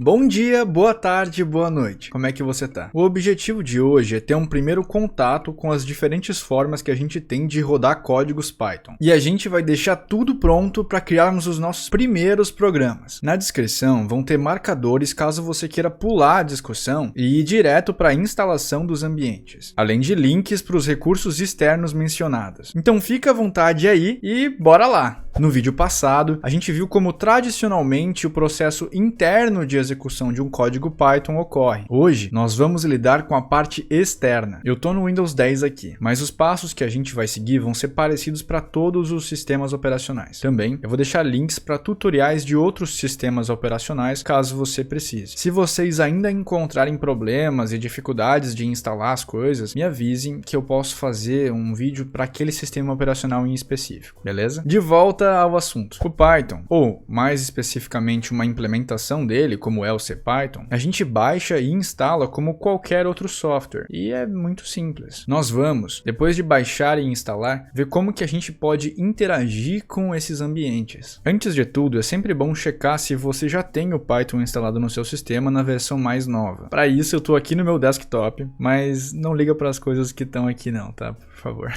Bom dia, boa tarde, boa noite. Como é que você tá? O objetivo de hoje é ter um primeiro contato com as diferentes formas que a gente tem de rodar códigos Python. E a gente vai deixar tudo pronto para criarmos os nossos primeiros programas. Na descrição vão ter marcadores caso você queira pular a discussão e ir direto para a instalação dos ambientes, além de links para os recursos externos mencionados. Então fica à vontade aí e bora lá! No vídeo passado, a gente viu como tradicionalmente o processo interno de execução de um código Python ocorre. Hoje, nós vamos lidar com a parte externa. Eu estou no Windows 10 aqui, mas os passos que a gente vai seguir vão ser parecidos para todos os sistemas operacionais. Também, eu vou deixar links para tutoriais de outros sistemas operacionais, caso você precise. Se vocês ainda encontrarem problemas e dificuldades de instalar as coisas, me avisem que eu posso fazer um vídeo para aquele sistema operacional em específico, beleza? De volta ao assunto. O Python, ou mais especificamente uma implementação dele, como é o CPython, a gente baixa e instala como qualquer outro software, e é muito simples. Nós vamos, depois de baixar e instalar, ver como que a gente pode interagir com esses ambientes. Antes de tudo, é sempre bom checar se você já tem o Python instalado no seu sistema na versão mais nova. Para isso, eu estou aqui no meu desktop, mas não liga para as coisas que estão aqui não, tá? Por favor.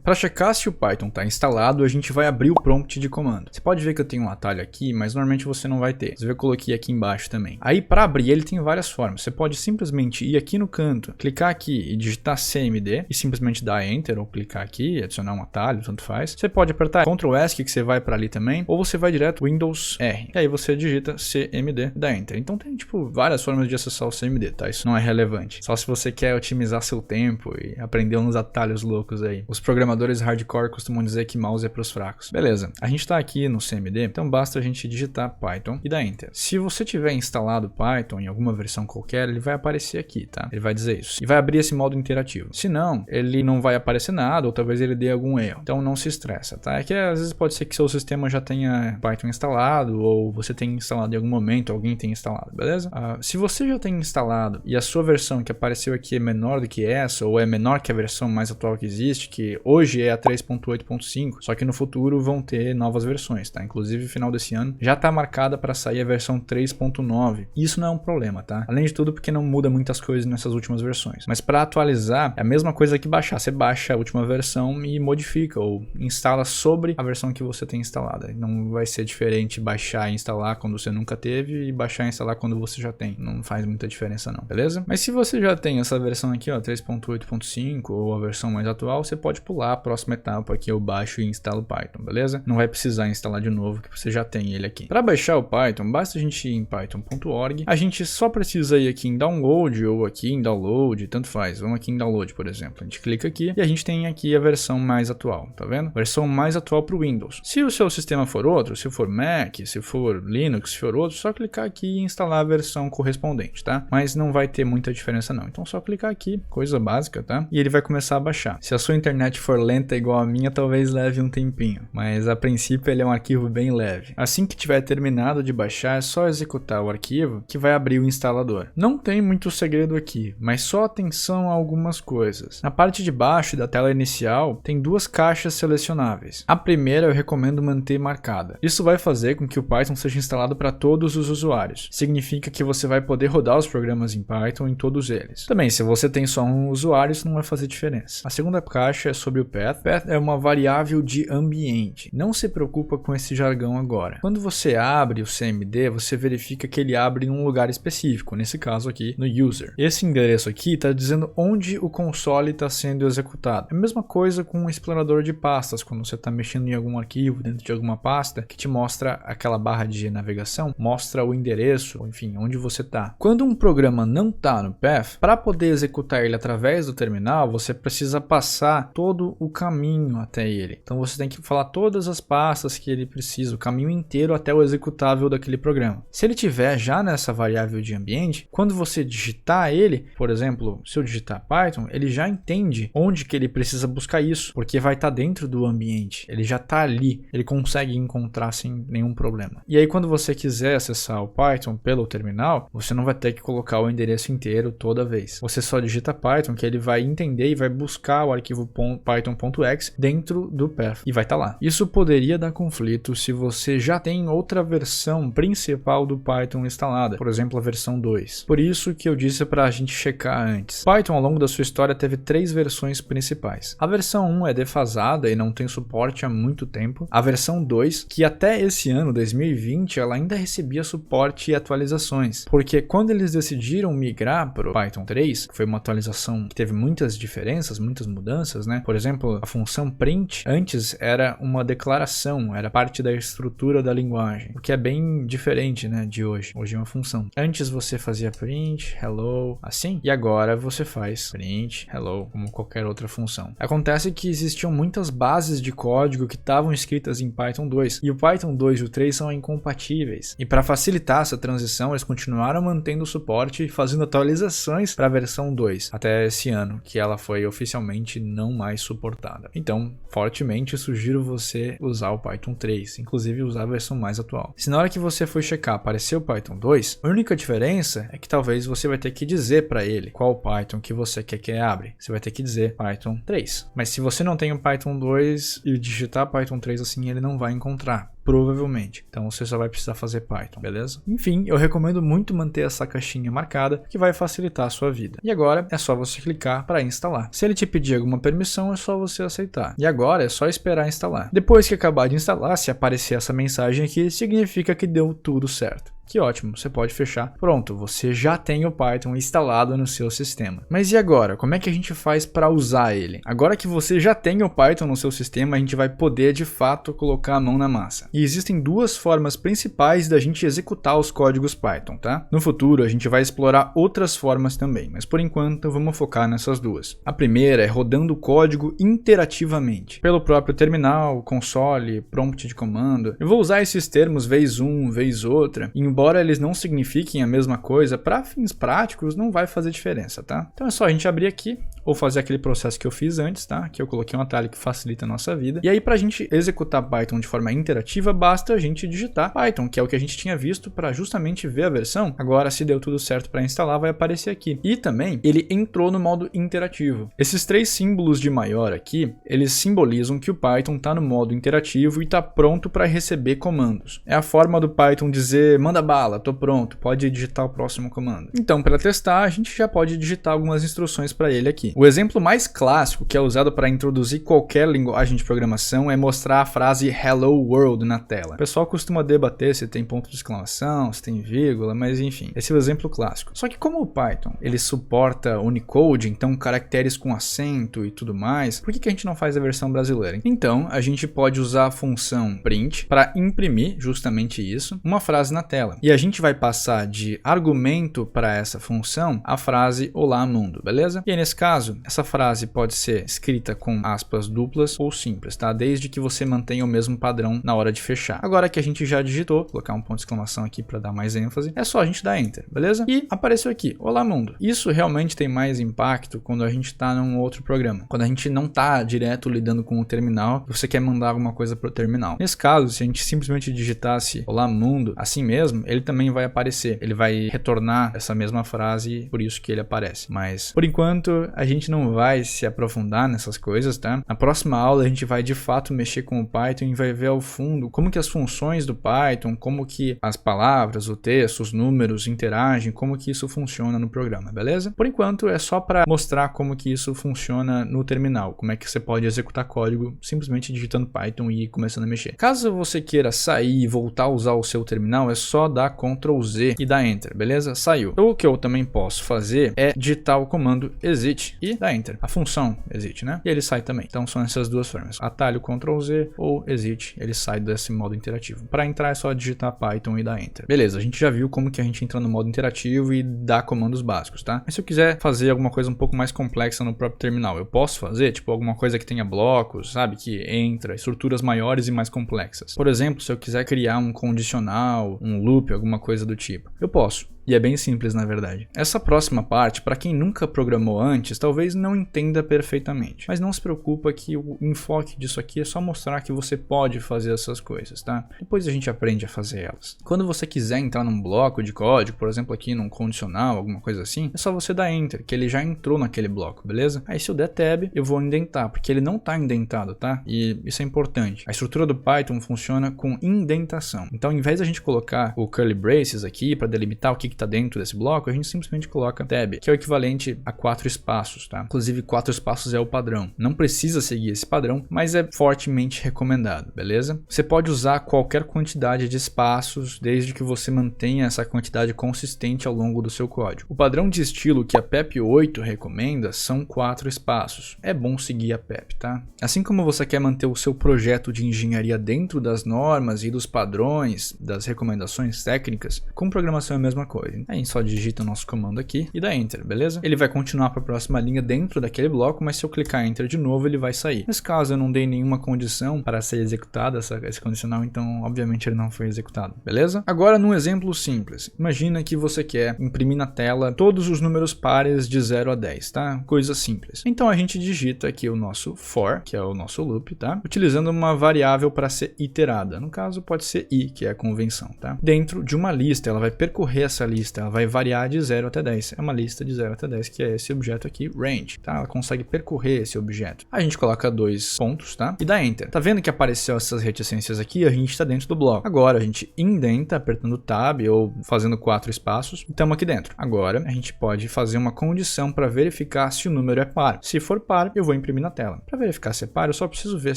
Para checar se o Python está instalado, a gente vai abrir o prompt de comando. Você pode ver que eu tenho um atalho aqui, mas normalmente você não vai ter. Você vê que eu coloquei aqui embaixo também. Aí para abrir ele tem várias formas. Você pode simplesmente ir aqui no canto, clicar aqui e digitar CMD e simplesmente dar Enter ou clicar aqui e adicionar um atalho, tanto faz. Você pode apertar Ctrl S que você vai para ali também, ou você vai direto Windows R. E aí você digita CMD e dá Enter. Então tem tipo várias formas de acessar o CMD, tá? Isso não é relevante. Só se você quer otimizar seu tempo e aprender uns atalhos loucos aí. Os programadores hardcore costumam dizer que mouse é para os fracos. Beleza, a gente está aqui no CMD, então basta a gente digitar Python e dar Enter. Se você tiver instalado Python em alguma versão qualquer, ele vai aparecer aqui, tá? Ele vai dizer isso. E vai abrir esse modo interativo. Se não, ele não vai aparecer nada, ou talvez ele dê algum erro. Então não se estressa, tá? É que às vezes pode ser que seu sistema já tenha Python instalado, ou você tenha instalado em algum momento, alguém tenha instalado, beleza? Se você já tem instalado e a sua versão que apareceu aqui é menor do que essa, ou é menor que a versão mais atual que existe, que hoje é a 3.8.5, só que no futuro vão ter novas versões, tá? Inclusive, no final desse ano já tá marcada para sair a versão 3.9. Isso não é um problema, tá? Além de tudo, porque não muda muitas coisas nessas últimas versões. Mas para atualizar, é a mesma coisa que baixar. Você baixa a última versão e modifica ou instala sobre a versão que você tem instalada. Não vai ser diferente baixar e instalar quando você nunca teve e baixar e instalar quando você já tem. Não faz muita diferença não, beleza? Mas se você já tem essa versão aqui, ó, 3.8.5 ou a versão mais atual, você pode pular a próxima etapa aqui, eu baixo e instalo o Python, beleza? Não vai precisar instalar de novo, que você já tem ele aqui. Para baixar o Python, basta a gente ir em python.org, a gente só precisa ir aqui em download ou aqui em download, tanto faz. Vamos aqui em download, por exemplo. A gente clica aqui e a gente tem aqui a versão mais atual, tá vendo? Versão mais atual para o Windows. Se o seu sistema for outro, se for Mac, se for Linux, se for outro, só clicar aqui e instalar a versão correspondente, tá? Mas não vai ter muita diferença não. Então só clicar aqui, coisa básica, tá? E ele vai começar a baixar. Se a sua internet for lenta igual a minha, talvez leve um tempinho, mas a princípio ele é um arquivo bem leve. Assim que tiver terminado de baixar, é só executar o arquivo que vai abrir o instalador. Não tem muito segredo aqui, mas só atenção a algumas coisas. Na parte de baixo da tela inicial, tem duas caixas selecionáveis. A primeira eu recomendo manter marcada. Isso vai fazer com que o Python seja instalado para todos os usuários. Significa que você vai poder rodar os programas em Python em todos eles. Também, se você tem só um usuário, isso não vai fazer diferença. A segunda caixa é sobre o path. Path é uma variável de ambiente. Não se preocupa com esse jargão agora. Quando você abre o CMD, você verifica que ele abre em um lugar específico, nesse caso aqui, no user. Esse endereço aqui está dizendo onde o console está sendo executado. É a mesma coisa com o explorador de pastas, quando você está mexendo em algum arquivo dentro de alguma pasta, que te mostra aquela barra de navegação, mostra o endereço, ou enfim, onde você está. Quando um programa não está no path, para poder executar ele através do terminal, você precisa passar todo o caminho até ele. Então você tem que falar todas as pastas que ele precisa, o caminho inteiro até o executável daquele programa. Se ele tiver já nessa variável de ambiente, quando você digitar ele, por exemplo, se eu digitar Python, ele já entende onde que ele precisa buscar isso, porque vai estar dentro do ambiente, ele já está ali, ele consegue encontrar sem nenhum problema. E aí quando você quiser acessar o Python pelo terminal, você não vai ter que colocar o endereço inteiro toda vez. Você só digita Python que ele vai entender e vai buscar o arquivo python.exe dentro do path e vai estar lá. Isso Isso poderia dar conflito se você já tem outra versão principal do Python instalada, por exemplo, a versão 2. Por isso que eu disse para a gente checar antes. Python, ao longo da sua história, teve 3 versões principais. A versão 1 é defasada e não tem suporte há muito tempo. A versão 2, que até esse ano, 2020, ela ainda recebia suporte e atualizações, porque quando eles decidiram migrar para o Python 3, que foi uma atualização que teve muitas diferenças, muitas mudanças, né? Por exemplo, a função print antes era uma declaração, era parte da estrutura da linguagem, o que é bem diferente, né, de hoje. Hoje é uma função. Antes você fazia print, hello, assim, e agora você faz print, hello, como qualquer outra função. Acontece que existiam muitas bases de código que estavam escritas em Python 2, e o Python 2 e o 3 são incompatíveis. E para facilitar essa transição, eles continuaram mantendo o suporte e fazendo atualizações para a versão 2, até esse ano, que ela foi oficialmente não mais suportada. Então, fortemente sugiro você usar o Python 3, inclusive usar a versão mais atual. Se na hora que você for checar aparecer o Python 2, a única diferença é que talvez você vai ter que dizer para ele qual Python que você quer que abre. Você vai ter que dizer Python 3. Mas se você não tem o Python 2 e digitar Python 3 assim, ele não vai encontrar. Provavelmente. Então você só vai precisar fazer Python, beleza? Enfim, eu recomendo muito manter essa caixinha marcada, que vai facilitar a sua vida. E agora é só você clicar para instalar. Se ele te pedir alguma permissão, é só você aceitar. E agora é só esperar instalar. Depois que acabar de instalar, se aparecer essa mensagem aqui, significa que deu tudo certo. Que ótimo, você pode fechar. Pronto, você já tem o Python instalado no seu sistema. Mas e agora? Como é que a gente faz para usar ele? Agora que você já tem o Python no seu sistema, a gente vai poder de fato colocar a mão na massa. E existem 2 formas principais da gente executar os códigos Python, tá? No futuro a gente vai explorar outras formas também, mas por enquanto vamos focar nessas 2. A primeira é rodando o código interativamente, pelo próprio terminal, console, prompt de comando. Eu vou usar esses termos vez um, vez outra, embora eles não signifiquem a mesma coisa, para fins práticos não vai fazer diferença, tá? Então é só a gente abrir aqui, ou fazer aquele processo que eu fiz antes, tá? Que eu coloquei um atalho que facilita a nossa vida. E aí para a gente executar Python de forma interativa, basta a gente digitar Python, que é o que a gente tinha visto para justamente ver a versão. Agora, se deu tudo certo para instalar, vai aparecer aqui. E também, ele entrou no modo interativo. Esses 3 símbolos de maior aqui, eles simbolizam que o Python está no modo interativo e está pronto para receber comandos. É a forma do Python dizer, manda bala, tô pronto, pode digitar o próximo comando. Então, para testar, a gente já pode digitar algumas instruções para ele aqui. O exemplo mais clássico que é usado para introduzir qualquer linguagem de programação é mostrar a frase Hello World na tela. O pessoal costuma debater se tem ponto de exclamação, se tem vírgula, mas enfim, esse é o exemplo clássico. Só que como o Python ele suporta Unicode, então caracteres com acento e tudo mais, por que a gente não faz a versão brasileira? Então, a gente pode usar a função print para imprimir justamente isso, uma frase na tela. E a gente vai passar de argumento para essa função a frase Olá Mundo, beleza? E aí, nesse caso, essa frase pode ser escrita com aspas duplas ou simples, tá? Desde que você mantenha o mesmo padrão na hora de fechar. Agora que a gente já digitou, vou colocar um ponto de exclamação aqui para dar mais ênfase, é só a gente dar Enter, beleza? E apareceu aqui, Olá Mundo. Isso realmente tem mais impacto quando a gente está num outro programa. Quando a gente não está direto lidando com o terminal, você quer mandar alguma coisa para o terminal. Nesse caso, se a gente simplesmente digitasse Olá Mundo assim mesmo, ele também vai aparecer. Ele vai retornar essa mesma frase, por isso que ele aparece. Mas, por enquanto, a gente não vai se aprofundar nessas coisas, tá? Na próxima aula a gente vai de fato mexer com o Python e vai ver ao fundo como que as funções do Python, como que as palavras, o texto, os números interagem, como que isso funciona no programa, beleza? Por enquanto é só para mostrar como que isso funciona no terminal, como é que você pode executar código simplesmente digitando Python e ir começando a mexer. Caso você queira sair e voltar a usar o seu terminal, é só dar Ctrl Z e dar Enter, beleza? Saiu. Então, o que eu também posso fazer é digitar o comando exit e dar Enter. A função exit, né? E ele sai também. Então são essas 2 formas. Atalho Ctrl Z ou exit, ele sai desse modo interativo. Para entrar é só digitar Python e dar Enter. Beleza, a gente já viu como que a gente entra no modo interativo e dá comandos básicos, tá? Mas se eu quiser fazer alguma coisa um pouco mais complexa no próprio terminal, eu posso fazer, tipo, alguma coisa que tenha blocos, sabe? Que entra, estruturas maiores e mais complexas. Por exemplo, se eu quiser criar um condicional, um loop, alguma coisa do tipo, eu posso. E é bem simples, na verdade. Essa próxima parte, para quem nunca programou antes, talvez não entenda perfeitamente. Mas não se preocupa que o enfoque disso aqui é só mostrar que você pode fazer essas coisas, tá? Depois a gente aprende a fazer elas. Quando você quiser entrar num bloco de código, por exemplo aqui num condicional, alguma coisa assim, é só você dar Enter, que ele já entrou naquele bloco, beleza? Aí se eu der Tab, eu vou indentar, porque ele não está indentado, tá? E isso é importante. A estrutura do Python funciona com indentação. Então, ao invés de a gente colocar o curly braces aqui para delimitar o que está dentro desse bloco, a gente simplesmente coloca Tab, que é o equivalente a 4 espaços, tá? Inclusive, 4 espaços é o padrão. Não precisa seguir esse padrão, mas é fortemente recomendado, beleza? Você pode usar qualquer quantidade de espaços, desde que você mantenha essa quantidade consistente ao longo do seu código. O padrão de estilo que a PEP 8 recomenda são 4 espaços. É bom seguir a PEP, tá? Assim como você quer manter o seu projeto de engenharia dentro das normas e dos padrões, das recomendações técnicas, com programação é a mesma coisa. Aí a gente só digita o nosso comando aqui e dá Enter, beleza? Ele vai continuar para a próxima linha dentro daquele bloco, mas se eu clicar Enter de novo, ele vai sair. Nesse caso, eu não dei nenhuma condição para ser executada esse condicional, então obviamente ele não foi executado, beleza? Agora, num exemplo simples, imagina que você quer imprimir na tela todos os números pares de 0 a 10, tá? Coisa simples. Então a gente digita aqui o nosso for, que é o nosso loop, tá? Utilizando uma variável para ser iterada. No caso, pode ser i, que é a convenção, tá? Dentro de uma lista, ela vai percorrer essa lista, ela vai variar de 0 até 10. É uma lista de 0 até 10, que é esse objeto aqui, range, tá? Ela consegue percorrer esse objeto. A gente coloca 2 pontos, tá? E dá Enter. Tá vendo que apareceu essas reticências aqui? A gente está dentro do bloco. Agora a gente indenta apertando Tab ou fazendo 4 espaços e estamos aqui dentro. Agora a gente pode fazer uma condição para verificar se o número é par. Se for par, eu vou imprimir na tela. Para verificar se é par, eu só preciso ver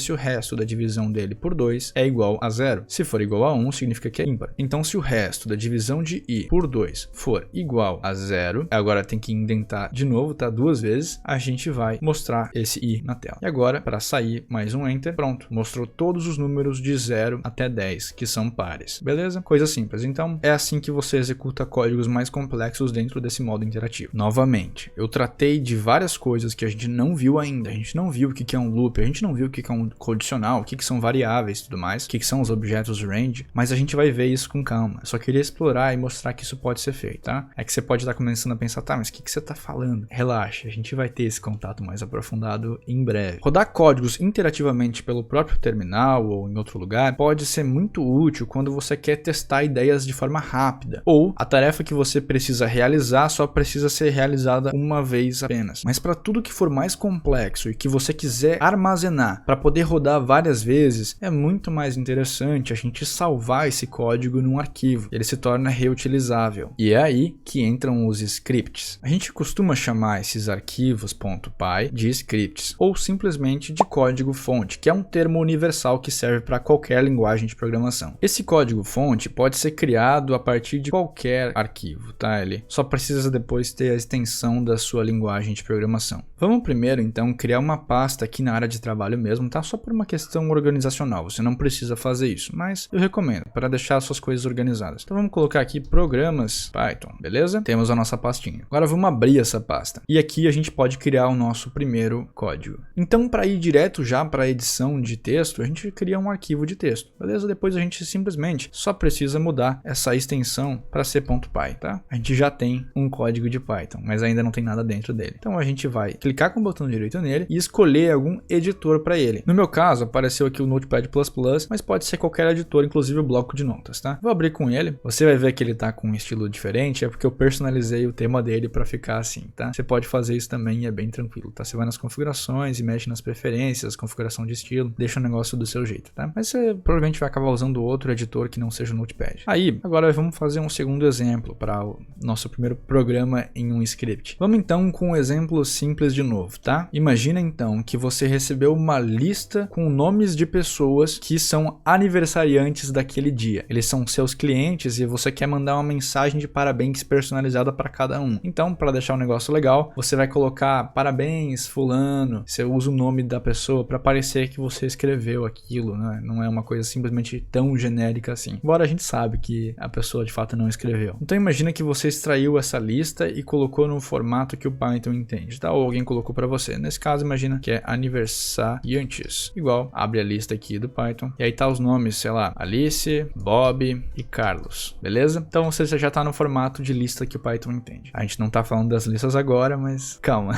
se o resto da divisão dele por 2 é igual a 0. Se for igual a 1, significa que é ímpar. Então, se o resto da divisão de i por 2 for igual a 0, agora tem que indentar de novo, tá? 2 vezes, a gente vai mostrar esse i na tela. E agora, para sair, mais um Enter, pronto. Mostrou todos os números de 0 até 10, que são pares. Beleza? Coisa simples. Então, é assim que você executa códigos mais complexos dentro desse modo interativo. Novamente, eu tratei de várias coisas que a gente não viu ainda. A gente não viu o que é um loop, a gente não viu o que é um condicional, o que são variáveis e tudo mais, o que são os objetos range, mas a gente vai ver isso com calma. Eu só queria explorar e mostrar que isso pode ser feito, tá? É que você pode estar começando a pensar, tá, mas o que você está falando? Relaxa, a gente vai ter esse contato mais aprofundado em breve. Rodar códigos interativamente pelo próprio terminal ou em outro lugar pode ser muito útil quando você quer testar ideias de forma rápida, ou a tarefa que você precisa realizar só precisa ser realizada uma vez apenas. Mas para tudo que for mais complexo e que você quiser armazenar para poder rodar várias vezes, é muito mais interessante a gente salvar esse código num arquivo. Ele se torna reutilizável. E é aí que entram os scripts. A gente costuma chamar esses arquivos .py de scripts, ou simplesmente de código-fonte, que é um termo universal que serve para qualquer linguagem de programação. Esse código-fonte pode ser criado a partir de qualquer arquivo, tá? Ele só precisa depois ter a extensão da sua linguagem de programação. Vamos primeiro, então, criar uma pasta aqui na área de trabalho mesmo, tá? Só por uma questão organizacional, você não precisa fazer isso, mas eu recomendo, para deixar suas coisas organizadas. Então vamos colocar aqui programas Python, beleza? Temos a nossa pastinha. Agora vamos abrir essa pasta. E aqui a gente pode criar o nosso primeiro código. Então, para ir direto já para a edição de texto, a gente cria um arquivo de texto, beleza? Depois a gente simplesmente só precisa mudar essa extensão para ser .py, tá? A gente já tem um código de Python, mas ainda não tem nada dentro dele. Então a gente vai clicar com o botão direito nele e escolher algum editor para ele. No meu caso, apareceu aqui o Notepad++, mas pode ser qualquer editor, inclusive o bloco de notas, tá? Vou abrir com ele. Você vai ver que ele tá com um estilo diferente, é porque eu personalizei o tema dele para ficar assim, tá? Você pode fazer isso também e é bem tranquilo, tá? Você vai nas configurações e mexe nas preferências, configuração de estilo, deixa o negócio do seu jeito, tá? Mas você provavelmente vai acabar usando outro editor que não seja o Notepad. Aí, agora vamos fazer um segundo exemplo para o nosso primeiro programa em um script. Vamos então com um exemplo simples de novo, tá? Imagina então que você recebeu uma lista com nomes de pessoas que são aniversariantes daquele dia. Eles são seus clientes e você quer mandar uma mensagem de parabéns personalizada para cada um. Então, para deixar o negócio legal, você vai colocar parabéns fulano, você usa o nome da pessoa para parecer que você escreveu aquilo, né? Não é uma coisa simplesmente tão genérica assim. Embora a gente sabe que a pessoa de fato não escreveu. Então imagina que você extraiu essa lista e colocou no formato que o Python entende, tá? Ou alguém colocou para você. Nesse caso, imagina que é aniversariantes. Igual, abre a lista aqui do Python. E aí tá os nomes, sei lá, Alice, Bob e Carlos. Beleza? Então você já tá no formato de lista que o Python entende. A gente não tá falando das listas agora, mas calma.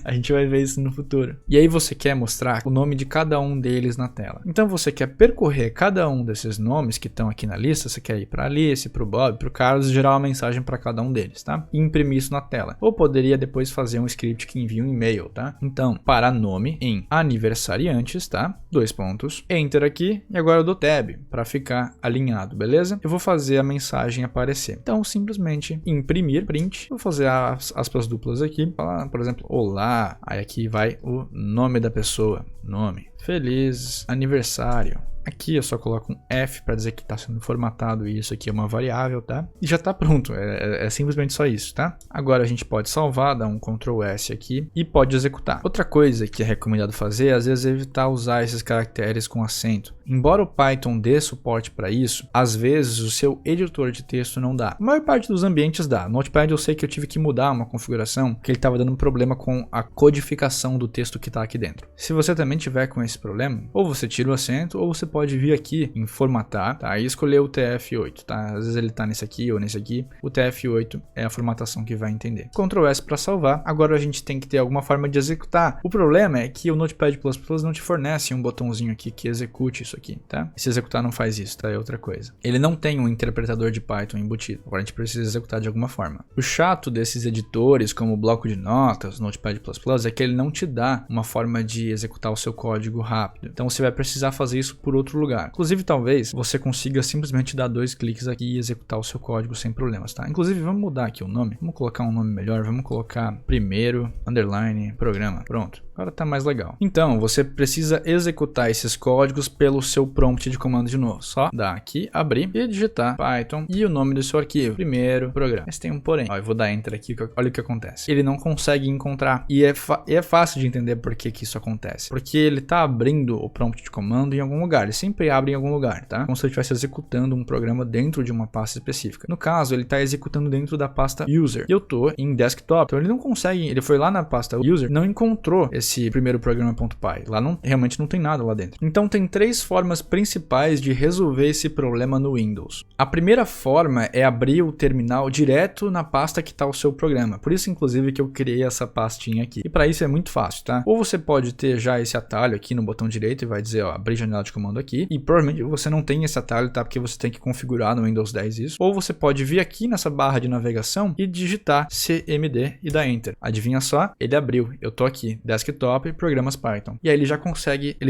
A gente vai ver isso no futuro. E aí você quer mostrar o nome de cada um deles na tela. Então você quer percorrer cada um desses nomes que estão aqui na lista. Você quer ir para Alice, para o Bob, para o Carlos e gerar uma mensagem para cada um deles, tá? E imprimir isso na tela. Ou poderia depois fazer um script que envia um e-mail, tá? Então, para nome em aniversariantes, tá? 2 pontos. Enter aqui e agora eu dou tab para ficar alinhado, beleza? Eu vou fazer a mensagem aparecer. Então, simplesmente imprimir, print. Vou fazer as aspas duplas aqui. Falar, por exemplo, olá. Aí aqui vai o nome da pessoa. Nome. Feliz aniversário. Aqui eu só coloco um F para dizer que está sendo formatado e isso aqui é uma variável, tá? E já está pronto, é simplesmente só isso, tá? Agora a gente pode salvar, dar um Ctrl S aqui e pode executar. Outra coisa que é recomendado fazer, às vezes, é evitar usar esses caracteres com acento. Embora o Python dê suporte para isso, às vezes o seu editor de texto não dá. A maior parte dos ambientes dá. No Notepad eu sei que eu tive que mudar uma configuração, que ele estava dando um problema com a codificação do texto que está aqui dentro. Se você também tiver com esse problema, ou você tira o acento, ou você pode vir aqui em formatar, tá? E escolher o TF8, tá? Às vezes ele tá nesse aqui ou nesse aqui. O TF8 é a formatação que vai entender. Ctrl S para salvar. Agora a gente tem que ter alguma forma de executar. O problema é que o Notepad++ não te fornece um botãozinho aqui que execute isso aqui, tá? Se executar não faz isso, tá? É outra coisa. Ele não tem um interpretador de Python embutido. Agora a gente precisa executar de alguma forma. O chato desses editores, como o bloco de notas, Notepad++, é que ele não te dá uma forma de executar o seu código rápido. Então você vai precisar fazer isso por outro lugar. Inclusive, talvez você consiga simplesmente dar 2 cliques aqui e executar o seu código sem problemas, tá? Inclusive, vamos mudar aqui o nome. Vamos colocar um nome melhor. Vamos colocar primeiro, underline, programa. Pronto. Agora tá mais legal. Então, você precisa executar esses códigos pelo seu prompt de comando de novo. Só dar aqui, abrir e digitar Python e o nome do seu arquivo. Primeiro programa. Mas tem um porém. Ó, eu vou dar enter aqui, olha o que acontece. Ele não consegue encontrar. E é fácil de entender por que isso acontece. Porque ele tá abrindo o prompt de comando em algum lugar. Ele sempre abre em algum lugar, tá? Como se ele estivesse executando um programa dentro de uma pasta específica. No caso, ele tá executando dentro da pasta user. E eu tô em desktop. Então ele não consegue. Ele foi lá na pasta user, não encontrou esse primeiro programa.py. Lá realmente não tem nada lá dentro. Então tem 3 formas principais de resolver esse problema no Windows. A primeira forma é abrir o terminal direto na pasta que está o seu programa. Por isso, inclusive, que eu criei essa pastinha aqui. E para isso é muito fácil, tá? Ou você pode ter já esse atalho aqui no botão direito e vai dizer, ó, abrir janela de comando aqui. E provavelmente você não tem esse atalho, tá? Porque você tem que configurar no Windows 10 isso. Ou você pode vir aqui nessa barra de navegação e digitar cmd e dar enter. Adivinha só? Ele abriu. Eu tô aqui, desktop, programas Python. E aí ele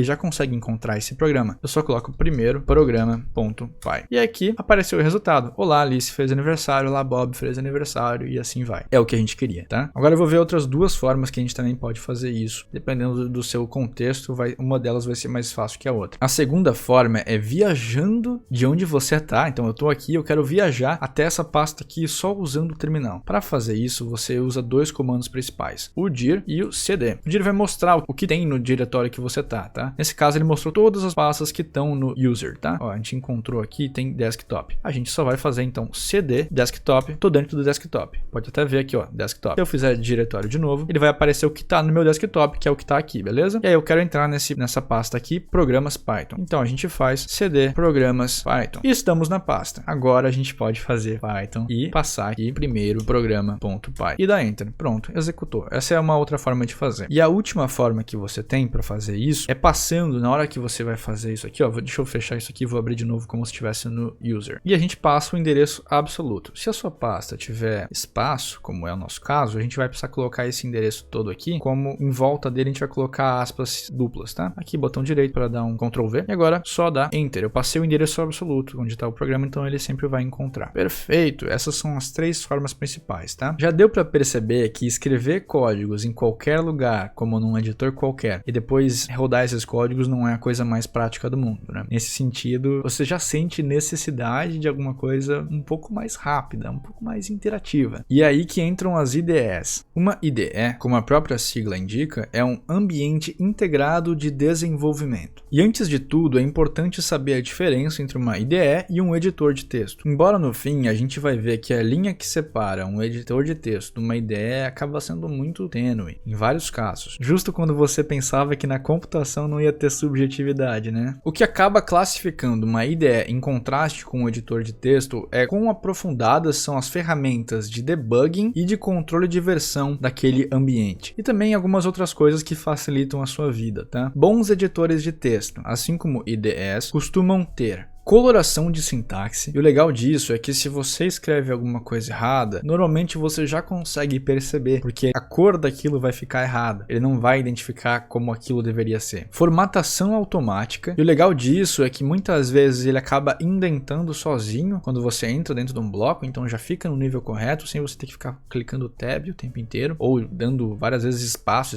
já consegue encontrar esse programa. Eu só coloco primeiro programa.py. E aqui apareceu o resultado. Olá, Alice fez aniversário, olá, Bob fez aniversário e assim vai. É o que a gente queria, tá? Agora eu vou ver outras 2 formas que a gente também pode fazer isso. Dependendo do seu contexto, uma delas vai ser mais fácil que a outra. A segunda forma é viajando de onde você tá. Então eu tô aqui, eu quero viajar até essa pasta aqui só usando o terminal. Para fazer isso, você usa 2 comandos principais, o dir e o cd. O dir vai mostrar o que tem no diretório que você tá? Nesse caso ele mostrou todas as pastas que estão no user, tá? Ó, a gente encontrou aqui, tem desktop. A gente só vai fazer então cd desktop, tô dentro do desktop. Pode até ver aqui, ó, desktop. Se eu fizer diretório de novo, ele vai aparecer o que tá no meu desktop, que é o que tá aqui, beleza? E aí eu quero entrar nessa pasta aqui, programas Python. Então a gente faz cd programas Python. E estamos na pasta. Agora a gente pode fazer Python e passar aqui primeiro programa.py e dar enter. Pronto, executou. Essa é uma outra forma de fazer. E a última forma que você tem para fazer isso é passando, na hora que você vai fazer isso aqui, ó, deixa eu fechar isso aqui, vou abrir de novo como se estivesse no user. E a gente passa o endereço absoluto. Se a sua pasta tiver espaço, como é o nosso caso, a gente vai precisar colocar esse endereço todo aqui, como em volta dele a gente vai colocar aspas duplas, tá? Aqui botão direito para dar um Ctrl V e agora só dá enter. Eu passei o endereço absoluto, onde está o programa, então ele sempre vai encontrar. Perfeito, essas são as 3 formas principais, tá? Já deu para perceber que escrever códigos em qualquer lugar, como como num editor qualquer, e depois rodar esses códigos não é a coisa mais prática do mundo, né? Nesse sentido, você já sente necessidade de alguma coisa um pouco mais rápida, um pouco mais interativa. E é aí que entram as IDEs. Uma IDE, como a própria sigla indica, é um ambiente integrado de desenvolvimento. E antes de tudo, é importante saber a diferença entre uma IDE e um editor de texto. Embora no fim a gente vai ver que a linha que separa um editor de texto de uma IDE acaba sendo muito tênue, em vários casos. Justo quando você pensava que na computação não ia ter subjetividade, né? O que acaba classificando uma IDE em contraste com um editor de texto é quão aprofundadas são as ferramentas de debugging e de controle de versão daquele ambiente. E também algumas outras coisas que facilitam a sua vida, tá? Bons editores de texto, assim como IDEs, costumam ter coloração de sintaxe, e o legal disso é que se você escreve alguma coisa errada, normalmente você já consegue perceber, porque a cor daquilo vai ficar errada, ele não vai identificar como aquilo deveria ser. Formatação automática, e o legal disso é que muitas vezes ele acaba indentando sozinho quando você entra dentro de um bloco, então já fica no nível correto, sem você ter que ficar clicando tab o tempo inteiro, ou dando várias vezes espaço,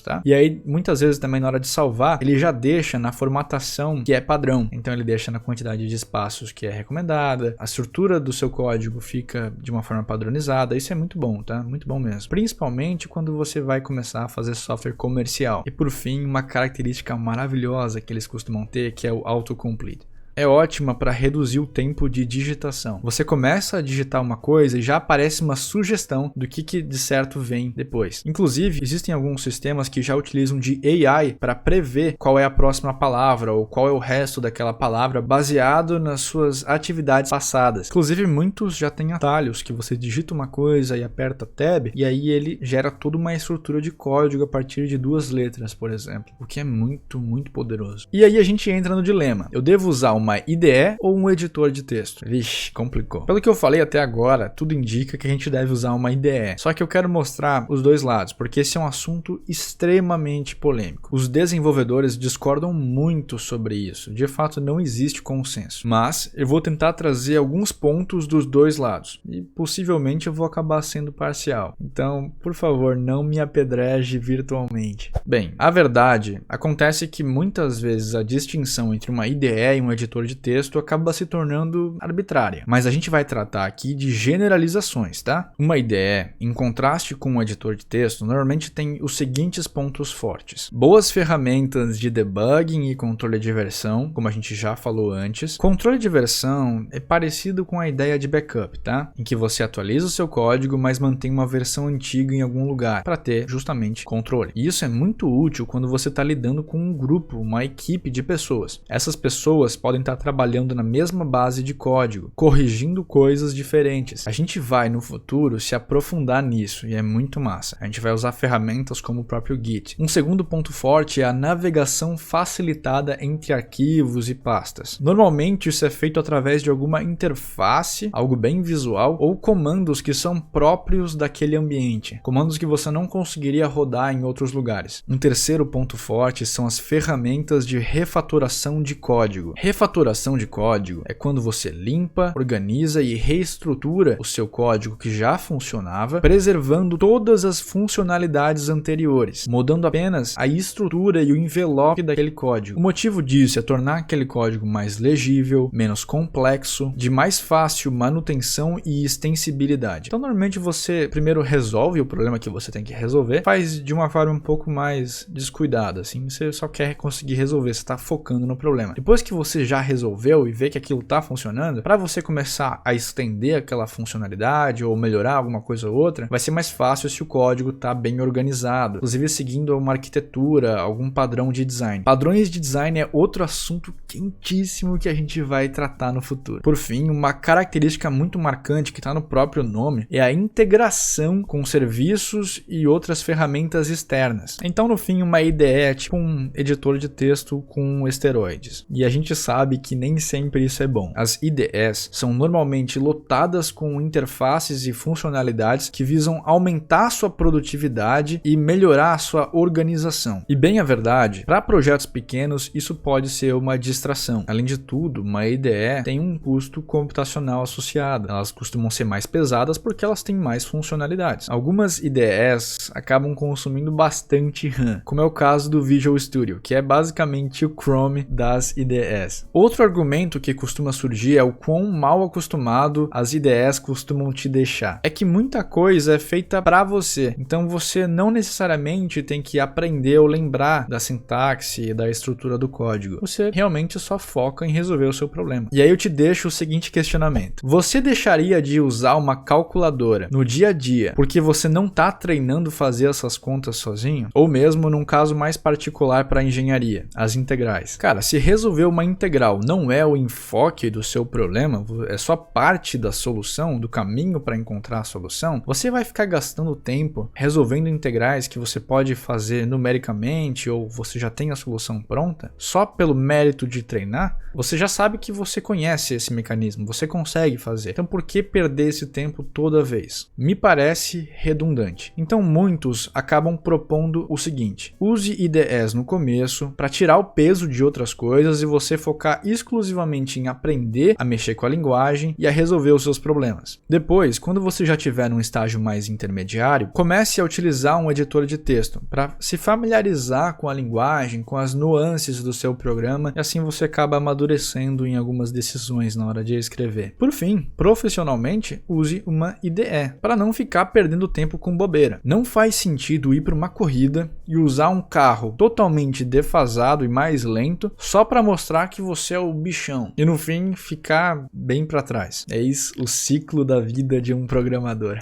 tá? E aí, muitas vezes também na hora de salvar, ele já deixa na formatação que é padrão, então ele deixa na quantidade de espaços que é recomendada, a estrutura do seu código fica de uma forma padronizada, isso é muito bom, tá? Muito bom mesmo. Principalmente quando você vai começar a fazer software comercial. E por fim, uma característica maravilhosa que eles costumam ter, que é o autocomplete. É ótima para reduzir o tempo de digitação. Você começa a digitar uma coisa e já aparece uma sugestão do que de certo vem depois. Inclusive, existem alguns sistemas que já utilizam de AI para prever qual é a próxima palavra ou qual é o resto daquela palavra baseado nas suas atividades passadas. Inclusive, muitos já têm atalhos que você digita uma coisa e aperta Tab e aí ele gera toda uma estrutura de código a partir de 2 letras, por exemplo, o que é muito, muito poderoso. E aí a gente entra no dilema. Eu devo usar uma IDE ou um editor de texto? Vixe, complicou. Pelo que eu falei até agora, tudo indica que a gente deve usar uma IDE. Só que eu quero mostrar os dois lados, porque esse é um assunto extremamente polêmico. Os desenvolvedores discordam muito sobre isso. De fato, não existe consenso. Mas eu vou tentar trazer alguns pontos dos dois lados. E possivelmente eu vou acabar sendo parcial. Então, por favor, não me apedreje virtualmente. Bem, a verdade acontece que muitas vezes a distinção entre uma IDE e um editor de texto acaba se tornando arbitrária, mas a gente vai tratar aqui de generalizações, tá? Uma IDE, em contraste com um editor de texto, normalmente tem os seguintes pontos fortes: boas ferramentas de debugging e controle de versão, como a gente já falou antes. Controle de versão é parecido com a ideia de backup, tá? Em que você atualiza o seu código, mas mantém uma versão antiga em algum lugar, para ter justamente controle. E isso é muito útil quando você está lidando com um grupo, uma equipe de pessoas. Essas pessoas podem estar trabalhando na mesma base de código, corrigindo coisas diferentes. A gente vai no futuro se aprofundar nisso e é muito massa. A gente vai usar ferramentas como o próprio Git. Um segundo ponto forte é a navegação facilitada entre arquivos e pastas. Normalmente isso é feito através de alguma interface, algo bem visual, ou comandos que são próprios daquele ambiente, comandos que você não conseguiria rodar em outros lugares. Um terceiro ponto forte são as ferramentas de refatoração de código. Refatoração de código é quando você limpa, organiza e reestrutura o seu código que já funcionava, preservando todas as funcionalidades anteriores, mudando apenas a estrutura e o envelope daquele código. O motivo disso é tornar aquele código mais legível, menos complexo, de mais fácil manutenção e extensibilidade. Então, normalmente você primeiro resolve o problema que você tem que resolver, faz de uma forma um pouco mais descuidada, assim, você só quer conseguir resolver, você está focando no problema. Depois que você já resolveu e vê que aquilo está funcionando, para você começar a estender aquela funcionalidade ou melhorar alguma coisa ou outra, vai ser mais fácil se o código está bem organizado, inclusive seguindo uma arquitetura, algum padrão de design. Padrões de design é outro assunto quentíssimo que a gente vai tratar no futuro. Por fim, uma característica muito marcante que está no próprio nome é a integração com serviços e outras ferramentas externas. Então, no fim, uma IDE é tipo um editor de texto com esteroides. E a gente sabe sabe que nem sempre isso é bom. As IDEs são normalmente lotadas com interfaces e funcionalidades que visam aumentar sua produtividade e melhorar a sua organização. E bem a verdade, para projetos pequenos isso pode ser uma distração. Além de tudo, uma IDE tem um custo computacional associado. Elas costumam ser mais pesadas porque elas têm mais funcionalidades. Algumas IDEs acabam consumindo bastante RAM, como é o caso do Visual Studio, que é basicamente o Chrome das IDEs. Outro argumento que costuma surgir é o quão mal acostumado as IDEs costumam te deixar. É que muita coisa é feita para você, então você não necessariamente tem que aprender ou lembrar da sintaxe e da estrutura do código. Você realmente só foca em resolver o seu problema. E aí eu te deixo o seguinte questionamento: você deixaria de usar uma calculadora no dia a dia porque você não está treinando fazer essas contas sozinho? Ou mesmo num caso mais particular para engenharia, as integrais. Cara, se resolver uma integral não é o enfoque do seu problema, é só parte da solução, do caminho para encontrar a solução, você vai ficar gastando tempo resolvendo integrais que você pode fazer numericamente ou você já tem a solução pronta, só pelo mérito de treinar? Você já sabe que você conhece esse mecanismo, você consegue fazer. Então por que perder esse tempo toda vez? Me parece redundante. Então muitos acabam propondo o seguinte: use IDEs no começo para tirar o peso de outras coisas e você focar exclusivamente em aprender a mexer com a linguagem e a resolver os seus problemas. Depois, quando você já estiver num estágio mais intermediário, comece a utilizar um editor de texto para se familiarizar com a linguagem, com as nuances do seu programa, e assim você acaba amadurecendo em algumas decisões na hora de escrever. Por fim, profissionalmente, use uma IDE para não ficar perdendo tempo com bobeira. Não faz sentido ir para uma corrida e usar um carro totalmente defasado e mais lento só para mostrar que você é o bichão e no fim ficar bem para trás. É isso o ciclo da vida de um programador.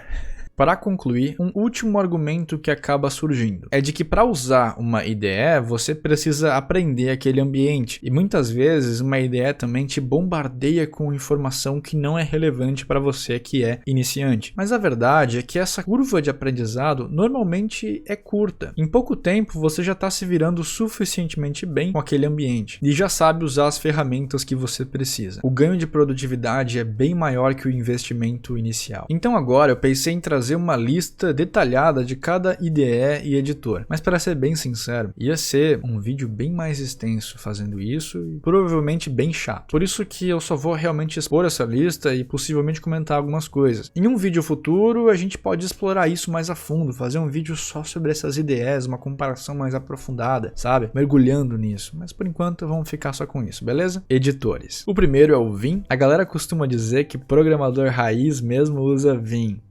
Para concluir, um último argumento que acaba surgindo é de que para usar uma IDE você precisa aprender aquele ambiente, e muitas vezes uma IDE também te bombardeia com informação que não é relevante para você que é iniciante. Mas a verdade é que essa curva de aprendizado normalmente é curta. Em pouco tempo você já está se virando suficientemente bem com aquele ambiente e já sabe usar as ferramentas que você precisa. O ganho de produtividade é bem maior que o investimento inicial. Então agora eu pensei em trazer uma lista detalhada de cada IDE e editor, mas para ser bem sincero, ia ser um vídeo bem mais extenso fazendo isso e provavelmente bem chato. Por isso que eu só vou realmente expor essa lista e possivelmente comentar algumas coisas. Em um vídeo futuro a gente pode explorar isso mais a fundo, fazer um vídeo só sobre essas IDEs, uma comparação mais aprofundada, sabe? Mergulhando nisso, mas por enquanto vamos ficar só com isso, beleza? Editores. O primeiro é o Vim. A galera costuma dizer que programador raiz mesmo usa Vim.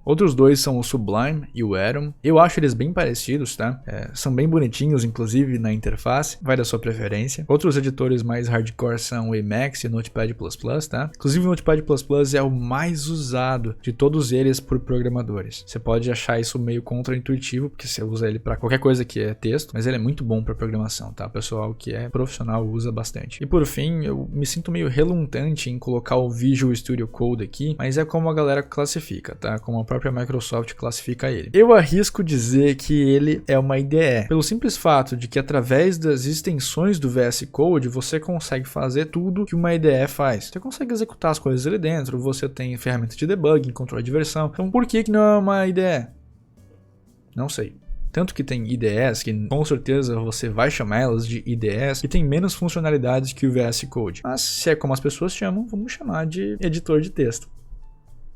Outros dois são o Sublime e o Atom. Eu acho eles bem parecidos, tá? São bem bonitinhos, inclusive, na interface. Vai da sua preferência. Outros editores mais hardcore são o Emacs e o Notepad++, tá? Inclusive o Notepad++ é o mais usado de todos eles por programadores. Você pode achar isso meio contraintuitivo, porque você usa ele para qualquer coisa que é texto, mas ele é muito bom para programação, tá? O pessoal que é profissional usa bastante. E por fim, eu me sinto meio relutante em colocar o Visual Studio Code aqui, mas é como a galera classifica, tá? Como a própria Microsoft classifica ele. Eu arrisco dizer que ele é uma IDE, pelo simples fato de que através das extensões do VS Code você consegue fazer tudo que uma IDE faz. Você consegue executar as coisas ali dentro, você tem ferramentas de debugging, controle de versão. Então por que não é uma IDE? Não sei. Tanto que tem IDEs, que com certeza você vai chamar elas de IDEs, que tem menos funcionalidades que o VS Code. Mas se é como as pessoas chamam, vamos chamar de editor de texto.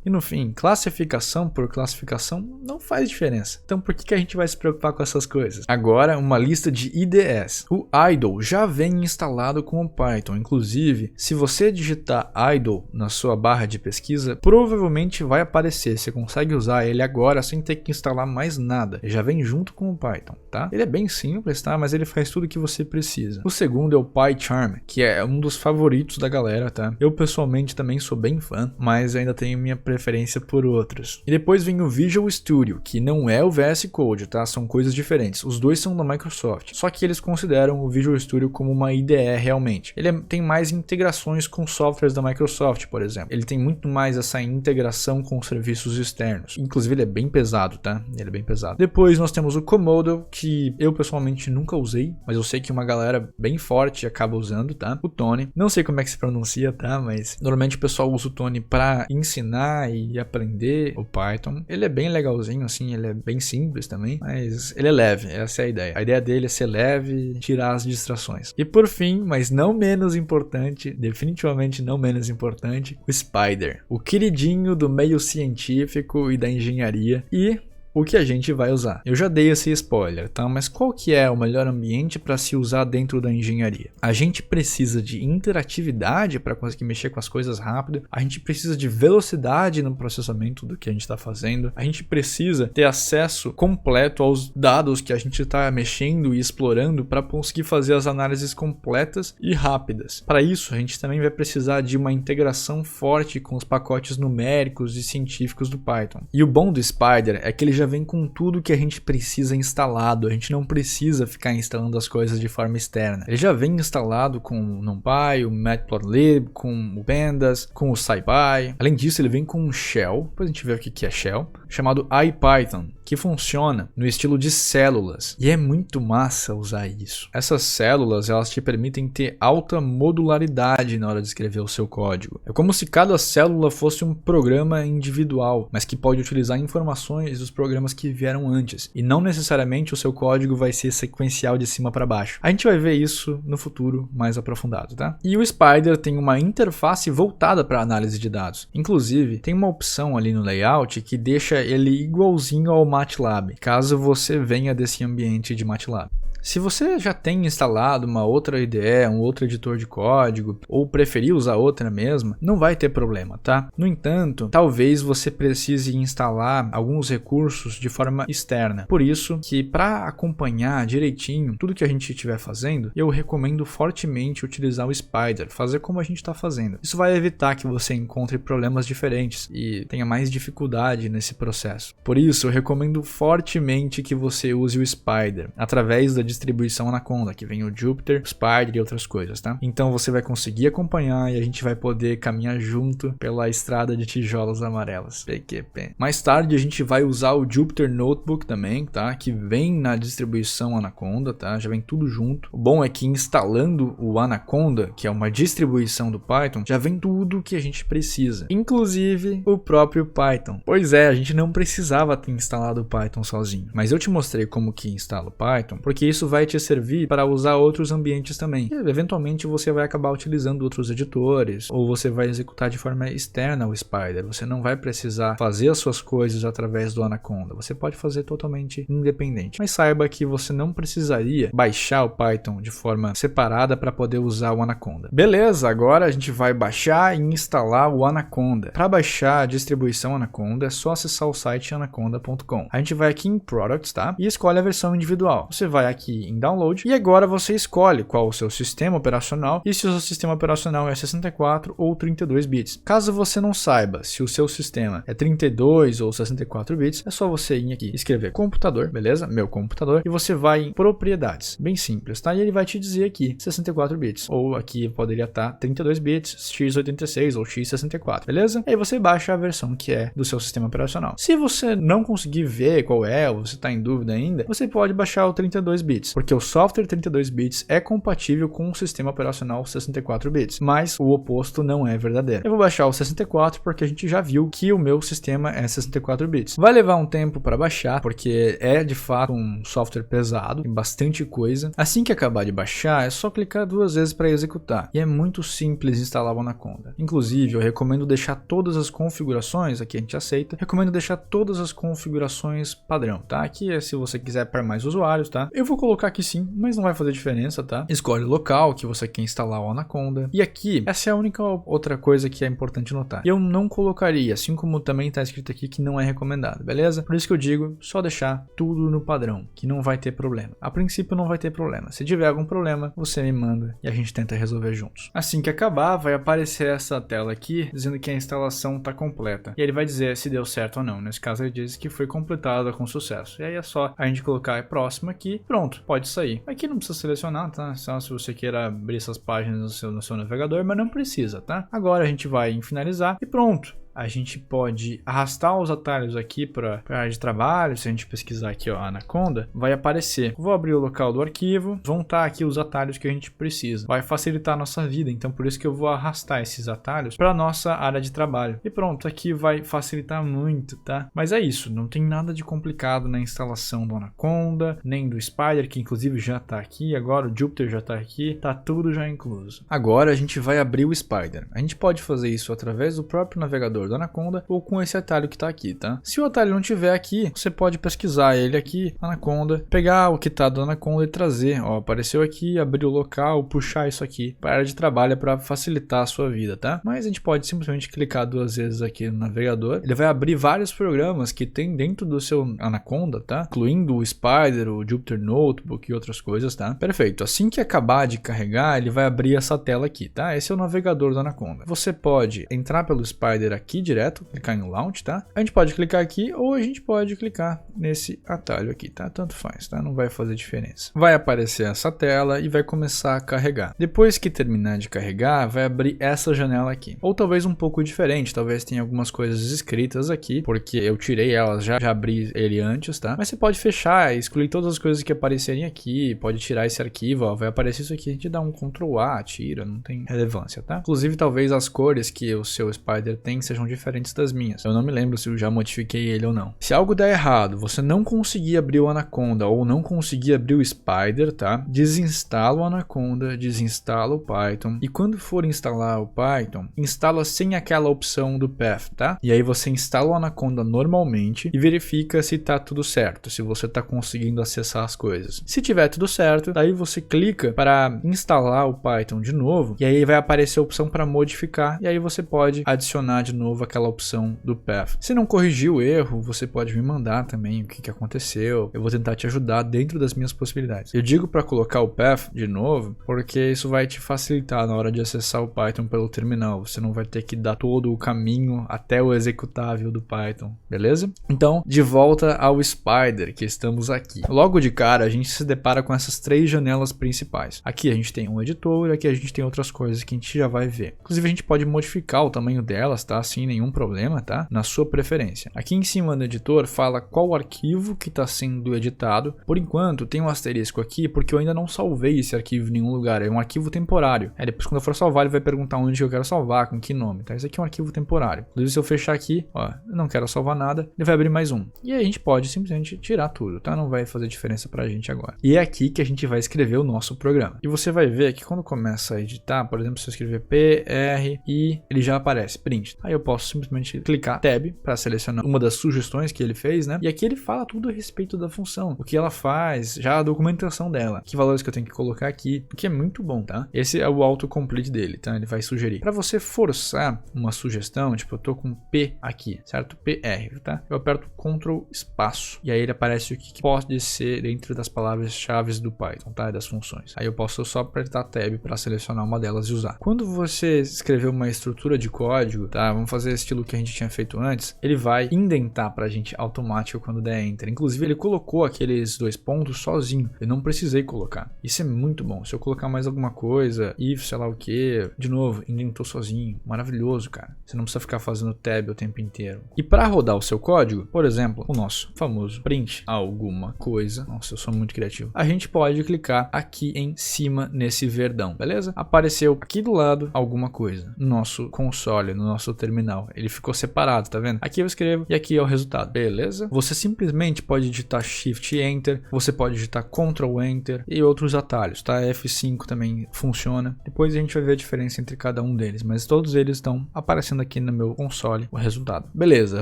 E no fim, classificação por classificação não faz diferença. Então por que a gente vai se preocupar com essas coisas? Agora, uma lista de IDEs. O idle já vem instalado com o Python. Inclusive, se você digitar idle na sua barra de pesquisa, provavelmente vai aparecer. Você consegue usar ele agora sem ter que instalar mais nada. Ele já vem junto com o Python, tá? Ele é bem simples, tá? Mas ele faz tudo o que você precisa. O segundo é o PyCharm, que é um dos favoritos da galera, tá? Eu pessoalmente também sou bem fã, mas ainda tenho minha preferência por outros. E depois vem o Visual Studio, que não é o VS Code, tá? São coisas diferentes. Os dois são da Microsoft, só que eles consideram o Visual Studio como uma IDE realmente. Ele tem mais integrações com softwares da Microsoft, por exemplo. Ele tem muito mais essa integração com serviços externos. Inclusive ele é bem pesado, tá? Ele é bem pesado. Depois nós temos o Komodo, que eu pessoalmente nunca usei, mas eu sei que uma galera bem forte acaba usando, tá? O Tony. Não sei como é que se pronuncia, tá? Mas normalmente o pessoal usa o Tony para ensinar e aprender o Python. Ele é bem legalzinho, assim, ele é bem simples também, mas ele é leve, essa é a ideia. A ideia dele é ser leve e tirar as distrações. E por fim, mas não menos importante, definitivamente não menos importante, o Spyder. O queridinho do meio científico e da engenharia e o que a gente vai usar. Eu já dei esse spoiler, tá? Mas qual que é o melhor ambiente para se usar dentro da engenharia? A gente precisa de interatividade para conseguir mexer com as coisas rápido, a gente precisa de velocidade no processamento do que a gente está fazendo, a gente precisa ter acesso completo aos dados que a gente está mexendo e explorando para conseguir fazer as análises completas e rápidas. Para isso, a gente também vai precisar de uma integração forte com os pacotes numéricos e científicos do Python. E o bom do Spyder é que ele já vem com tudo que a gente precisa instalado, a gente não precisa ficar instalando as coisas de forma externa. Ele já vem instalado com o NumPy, o Matplotlib, com o Pandas, com o SciPy. Além disso, ele vem com um shell, depois a gente vê o que é shell, chamado IPython, que funciona no estilo de células. E é muito massa usar isso. Essas células, elas te permitem ter alta modularidade na hora de escrever o seu código. É como se cada célula fosse um programa individual, mas que pode utilizar informações dos programas que vieram antes. E não necessariamente o seu código vai ser sequencial de cima para baixo. A gente vai ver isso no futuro mais aprofundado, tá? E o Spyder tem uma interface voltada para análise de dados. Inclusive, tem uma opção ali no layout que deixa ele igualzinho ao MATLAB, caso você venha desse ambiente de MATLAB. Se você já tem instalado uma outra IDE, um outro editor de código, ou preferir usar outra mesmo, não vai ter problema, tá? No entanto, talvez você precise instalar alguns recursos de forma externa. Por isso que para acompanhar direitinho tudo que a gente estiver fazendo, eu recomendo fortemente utilizar o Spyder, fazer como a gente está fazendo. Isso vai evitar que você encontre problemas diferentes e tenha mais dificuldade nesse processo. Por isso, eu recomendo fortemente que você use o Spyder, através da distribuição Anaconda, que vem o Jupyter, o Spyder e outras coisas, tá? Então você vai conseguir acompanhar e a gente vai poder caminhar junto pela estrada de tijolos amarelos. PQP. Mais tarde a gente vai usar o Jupyter Notebook também, tá? Que vem na distribuição Anaconda, tá? Já vem tudo junto. O bom é que instalando o Anaconda, que é uma distribuição do Python, já vem tudo que a gente precisa, inclusive o próprio Python. Pois é, a gente não precisava ter instalado o Python sozinho, mas eu te mostrei como que instala o Python, porque isso vai te servir para usar outros ambientes também. E, eventualmente você vai acabar utilizando outros editores, ou você vai executar de forma externa o Spyder. Você não vai precisar fazer as suas coisas através do Anaconda. Você pode fazer totalmente independente. Mas saiba que você não precisaria baixar o Python de forma separada para poder usar o Anaconda. Beleza, agora a gente vai baixar e instalar o Anaconda. Para baixar a distribuição Anaconda é só acessar o site anaconda.com. A gente vai aqui em Products, tá? E escolhe a versão individual. Você vai aqui em Download e agora você escolhe qual o seu sistema operacional e se o seu sistema operacional é 64 ou 32 bits. Caso você não saiba se o seu sistema é 32 ou 64 bits, é só você ir aqui escrever computador, beleza? Meu computador, e você vai em propriedades, bem simples, tá? E ele vai te dizer aqui 64 bits, ou aqui poderia estar 32 bits, x86 ou x64, beleza? Aí você baixa a versão que é do seu sistema operacional. Se você não conseguir ver qual é, ou você está em dúvida ainda, você pode baixar o 32 bits, porque o software 32 bits é compatível com o sistema operacional 64 bits, mas o oposto não é verdadeiro. Eu vou baixar o 64 porque a gente já viu que o meu sistema é 64 bits. Vai levar um tempo para baixar, porque é de fato um software pesado, tem bastante coisa. Assim que acabar de baixar, é só clicar 2 vezes para executar. E é muito simples instalar o Anaconda. Inclusive, eu recomendo deixar todas as configurações, aqui a gente aceita, recomendo deixar todas as configurações padrão, tá? Aqui é se você quiser para mais usuários, tá? Eu vou colocar colocar aqui sim, mas não vai fazer diferença, tá? Escolhe o local que você quer instalar o Anaconda. E aqui, essa é a única outra coisa que é importante notar. Eu não colocaria, assim como também está escrito aqui que não é recomendado, beleza? Por isso que eu digo, só deixar tudo no padrão, que não vai ter problema. A princípio não vai ter problema. Se tiver algum problema, você me manda e a gente tenta resolver juntos. Assim que acabar, vai aparecer essa tela aqui, dizendo que a instalação está completa. E ele vai dizer se deu certo ou não. Nesse caso ele diz que foi completada com sucesso. E aí é só a gente colocar próximo aqui, pronto, pode sair. Aqui não precisa selecionar, tá? Só se você queira abrir essas páginas no seu navegador, mas não precisa, tá? Agora a gente vai em finalizar e pronto. A gente pode arrastar os atalhos aqui para a área de trabalho. Se a gente pesquisar aqui, ó, Anaconda, vai aparecer. Vou abrir o local do arquivo, vão estar aqui os atalhos que a gente precisa. Vai facilitar a nossa vida, então por isso que eu vou arrastar esses atalhos para a nossa área de trabalho. E pronto, aqui vai facilitar muito, tá? Mas é isso, não tem nada de complicado na instalação do Anaconda, nem do Spider, que inclusive já está aqui. Agora o Jupyter já está aqui, tá tudo já incluso. Agora a gente vai abrir o Spider. A gente pode fazer isso através do próprio navegador do Anaconda ou com esse atalho que está aqui, tá? Se o atalho não tiver aqui, você pode pesquisar ele aqui, Anaconda, pegar o que está do Anaconda e trazer, ó, apareceu aqui, abrir o local, puxar isso aqui para a área de trabalho para facilitar a sua vida, tá? Mas a gente pode simplesmente clicar 2 vezes aqui no navegador, ele vai abrir vários programas que tem dentro do seu Anaconda, tá? Incluindo o Spider, o Jupyter Notebook e outras coisas, tá? Perfeito. Assim que acabar de carregar, ele vai abrir essa tela aqui, tá? Esse é o navegador do Anaconda. Você pode entrar pelo Spider aqui direto, clicar em Launch, tá? A gente pode clicar aqui ou a gente pode clicar nesse atalho aqui, tá? Tanto faz, tá? Não vai fazer diferença. Vai aparecer essa tela e vai começar a carregar. Depois que terminar de carregar, vai abrir essa janela aqui. Ou talvez um pouco diferente, talvez tenha algumas coisas escritas aqui, porque eu tirei elas, já abri ele antes, tá? Mas você pode fechar e excluir todas as coisas que aparecerem aqui, pode tirar esse arquivo, ó, vai aparecer isso aqui, a gente dá um Ctrl A, tira, não tem relevância, tá? Inclusive, talvez as cores que o seu Spider tem sejam diferentes das minhas. Eu não me lembro se eu já modifiquei ele ou não. Se algo der errado, você não conseguir abrir o Anaconda ou não conseguir abrir o Spider, tá? Desinstala o Anaconda, desinstala o Python e quando for instalar o Python, instala sem aquela opção do path, tá? E aí você instala o Anaconda normalmente e verifica se tá tudo certo, se você tá conseguindo acessar as coisas. Se tiver tudo certo, daí você clica para instalar o Python de novo e aí vai aparecer a opção para modificar e aí você pode adicionar de novo aquela opção do path. Se não corrigir o erro, você pode me mandar também o que aconteceu. Eu vou tentar te ajudar dentro das minhas possibilidades. Eu digo para colocar o path de novo, porque isso vai te facilitar na hora de acessar o Python pelo terminal. Você não vai ter que dar todo o caminho até o executável do Python, beleza? Então, de volta ao Spider, que estamos aqui. Logo de cara, a gente se depara com essas 3 janelas principais. Aqui a gente tem um editor, aqui a gente tem outras coisas que a gente já vai ver. Inclusive, a gente pode modificar o tamanho delas, tá? Sem nenhum problema, tá? Na sua preferência. Aqui em cima do editor fala qual arquivo que está sendo editado. Por enquanto, tem um asterisco aqui porque eu ainda não salvei esse arquivo em nenhum lugar. É um arquivo temporário. Depois quando eu for salvar, ele vai perguntar onde eu quero salvar, com que nome. Tá? Esse aqui é um arquivo temporário. Inclusive, se eu fechar aqui, ó, eu não quero salvar nada, ele vai abrir mais um. E aí a gente pode simplesmente tirar tudo, tá? Não vai fazer diferença pra gente agora. E é aqui que a gente vai escrever o nosso programa. E você vai ver que quando começa a editar, por exemplo, se eu escrever PRI, ele já aparece, print. Aí eu posso simplesmente clicar Tab para selecionar uma das sugestões que ele fez, né? E aqui ele fala tudo a respeito da função, o que ela faz, já a documentação dela, que valores que eu tenho que colocar aqui, o que é muito bom, tá? Esse é o autocomplete dele, tá? Ele vai sugerir. Para você forçar uma sugestão, tipo, eu tô com P aqui, certo? PR, tá? Eu aperto Ctrl espaço e aí ele aparece o que pode ser dentro das palavras-chave do Python, tá? Das funções. Aí eu posso só apertar Tab para selecionar uma delas e usar. Quando você escrever uma estrutura de código, tá? Vamos fazer estilo que a gente tinha feito antes, ele vai indentar pra gente automático quando der Enter. Inclusive ele colocou aqueles 2 pontos sozinho, eu não precisei colocar. Isso é muito bom. Se eu colocar mais alguma coisa, if, sei lá o que, de novo, indentou sozinho. Maravilhoso, cara. Você não precisa ficar fazendo tab o tempo inteiro. E para rodar o seu código, por exemplo, o nosso famoso print alguma coisa, nossa, eu sou muito criativo, a gente pode clicar aqui em cima nesse verdão, beleza? Apareceu aqui do lado alguma coisa no nosso console, no nosso terminal. terminal. Ele ficou separado, tá vendo? Aqui eu escrevo e aqui é o resultado. Beleza? Você simplesmente pode digitar Shift Enter, você pode digitar Ctrl Enter e outros atalhos, tá? F5 também funciona. Depois a gente vai ver a diferença entre cada um deles, mas todos eles estão aparecendo aqui no meu console o resultado. Beleza,